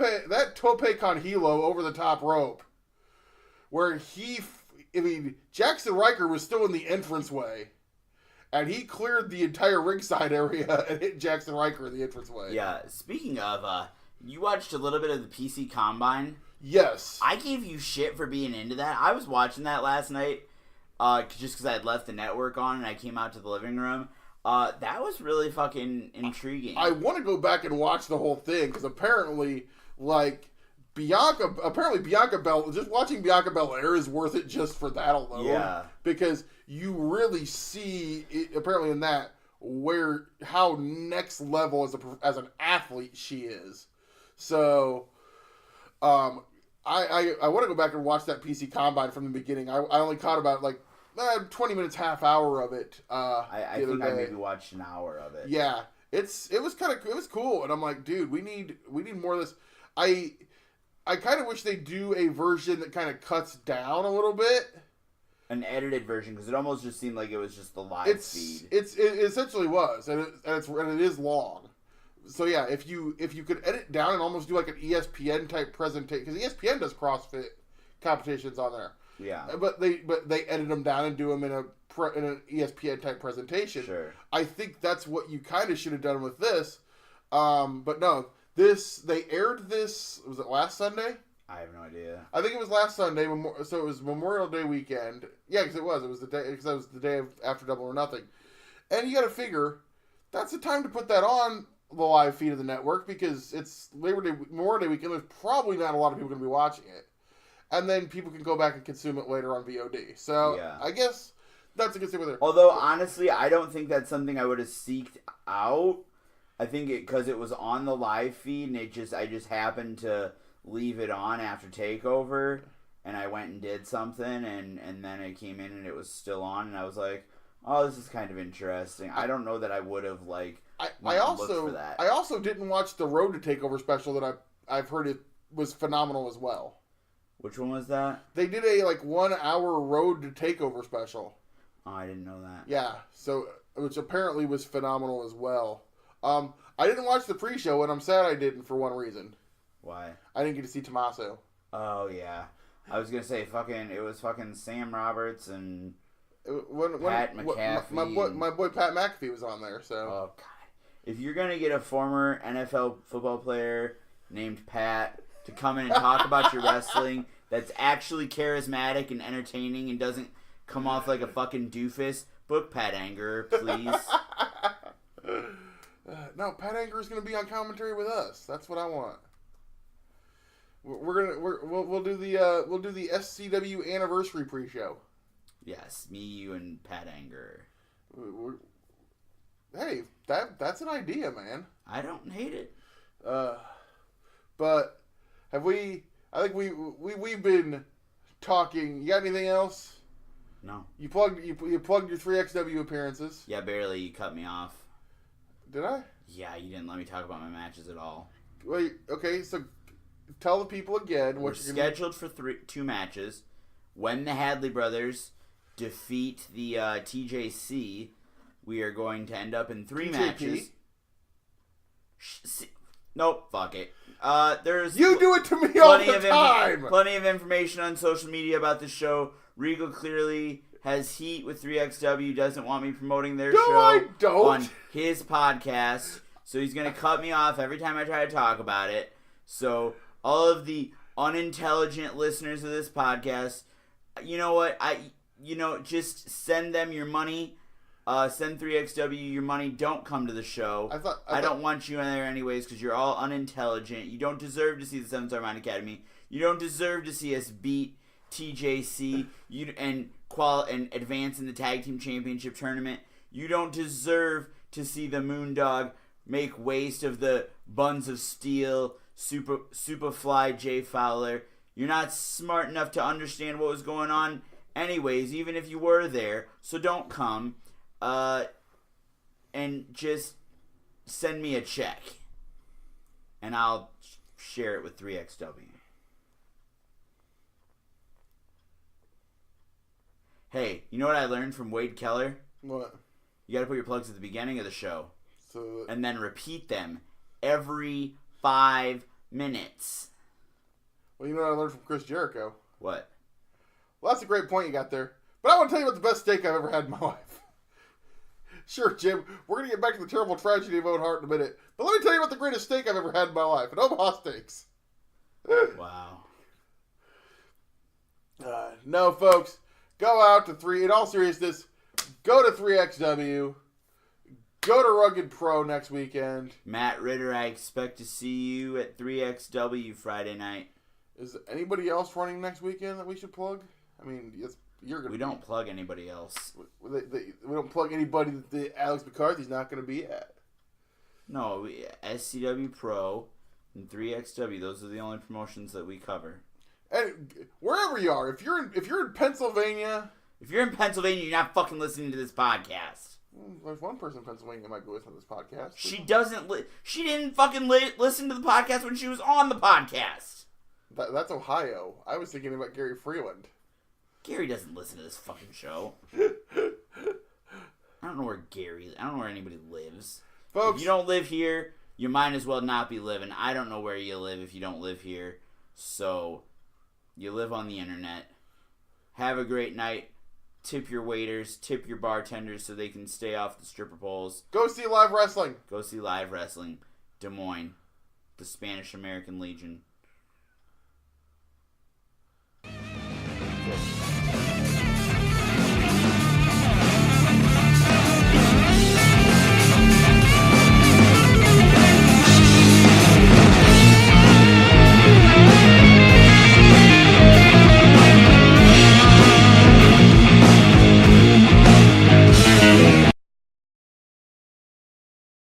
con hilo over the top rope, where Jackson Riker was still in the entranceway, and he cleared the entire ringside area and hit Jackson Riker in the entranceway. Yeah. Speaking of, you watched a little bit of the PC Combine. Yes. I gave you shit for being into that. I was watching that last night, just because I had left the network on and I came out to the living room. That was really fucking intriguing. I want to go back and watch the whole thing because apparently, Bianca Belair, just watching Bianca Belair is worth it just for that alone. Yeah. Because you really see it, apparently in that how next level as an athlete she is. So, I want to go back and watch that PC Combine from the beginning. I only caught about 20 minutes, half hour of it. I think I maybe watched an hour of it. Yeah, it was cool, and I'm like, dude, we need more of this. I kind of wish they do a version that kind of cuts down a little bit. An edited version, because it almost just seemed like it was just the live feed. It essentially was, and it is long. So yeah, if you could edit down and almost do like an ESPN type presentation, because ESPN does CrossFit competitions on there. Yeah, but they edit them down and do them in an ESPN type presentation. Sure. I think that's what you kind of should have done with this. But no, they aired this. Was it last Sunday? I have no idea. I think it was last Sunday, so it was Memorial Day weekend. Yeah, because it was. It was the day, because that was the day after Double or Nothing. And you got to figure, that's the time to put that on the live feed of the network, because it's Memorial Day weekend. There's probably not a lot of people going to be watching it. And then people can go back and consume it later on VOD. So, yeah. I guess that's a good thing with it. Although, honestly, I don't think that's something I would have seeked out. I think because it was on the live feed, and I just happened to leave it on after Takeover, and I went and did something, and then it came in and it was still on, and I was like, oh, this is kind of interesting. I don't know that I would have, like, looked for that. I also didn't watch the Road to Takeover special that I've heard it was phenomenal as well. Which one was that? They did a, 1 hour Road to Takeover special. Oh, I didn't know that. Yeah, so, which apparently was phenomenal as well. I didn't watch the pre-show, and I'm sad I didn't for one reason. Why? I didn't get to see Tommaso. Oh, yeah. I was going to say, it was Sam Roberts and Pat McAfee. My boy Pat McAfee was on there, so. Oh, God. If you're going to get a former NFL football player named Pat to come in and talk about your wrestling that's actually charismatic and entertaining and doesn't come off like a fucking doofus, book Pat Anger, please. No, Pat Anger is going to be on commentary with us. That's what I want. We'll do the SCW anniversary pre-show. Yes, me, you, and Pat Anger. Hey, that's an idea, man. I don't hate it. But have we? I think we've been talking. You got anything else? No. You plugged your 3XW appearances. Yeah, barely. You cut me off. Did I? Yeah, you didn't let me talk about my matches at all. Wait. Okay, so tell the people again what you're scheduled for 2 matches. When the Hadley brothers defeat the TJC, we are going to end up in 3 matches. Nope, fuck it. There's you do it to me all the time. Plenty of information on social media about the show. Regal clearly has heat with 3XW. Doesn't want me promoting their show I don't. on his podcast. So he's gonna cut me off every time I try to talk about it. So all of the unintelligent listeners of this podcast, you know what? Just send them your money. Send 3XW your money. Don't come to the show. I don't want you in there anyways because you're all unintelligent. You don't deserve to see the 7-Star Mind Academy. You don't deserve to see us beat TJC and advance in the Tag Team Championship tournament. You don't deserve to see the Moondog make waste of the Buns of Steel, Superfly Jay Fowler. You're not smart enough to understand what was going on anyways, even if you were there. So don't come. And just send me a check. And I'll share it with 3XW. Hey, you know what I learned from Wade Keller? What? You gotta put your plugs at the beginning of the show. So, and then repeat them every 5 minutes. Well, you know what I learned from Chris Jericho? What? Well, that's a great point you got there. But I want to tell you about the best steak I've ever had in my life. Sure, Jim. We're going to get back to the terrible tragedy of Owen Hart in a minute. But let me tell you about the greatest steak I've ever had in my life. At Omaha Steaks. Wow. No, folks. Go out to in all seriousness, go to 3XW. Go to Rugged Pro next weekend. Matt Ritter, I expect to see you at 3XW Friday night. Is anybody else running next weekend that we should plug? I mean, we don't plug anybody else. We don't plug anybody that Alex McCarthy's not going to be at. No, SCW Pro and 3XW. Those are the only promotions that we cover. And wherever you are, if you're in Pennsylvania, you're not fucking listening to this podcast. There's one person in Pennsylvania that might be listening to this podcast. She didn't fucking listen to the podcast when she was on the podcast. That's Ohio. I was thinking about Gary Freeland. Gary doesn't listen to this fucking show. I don't know where anybody lives. Folks, if you don't live here, you might as well not be living. I don't know where you live if you don't live here. So, you live on the internet. Have a great night. Tip your waiters. Tip your bartenders so they can stay off the stripper poles. Go see live wrestling. Des Moines. The Spanish American Legion.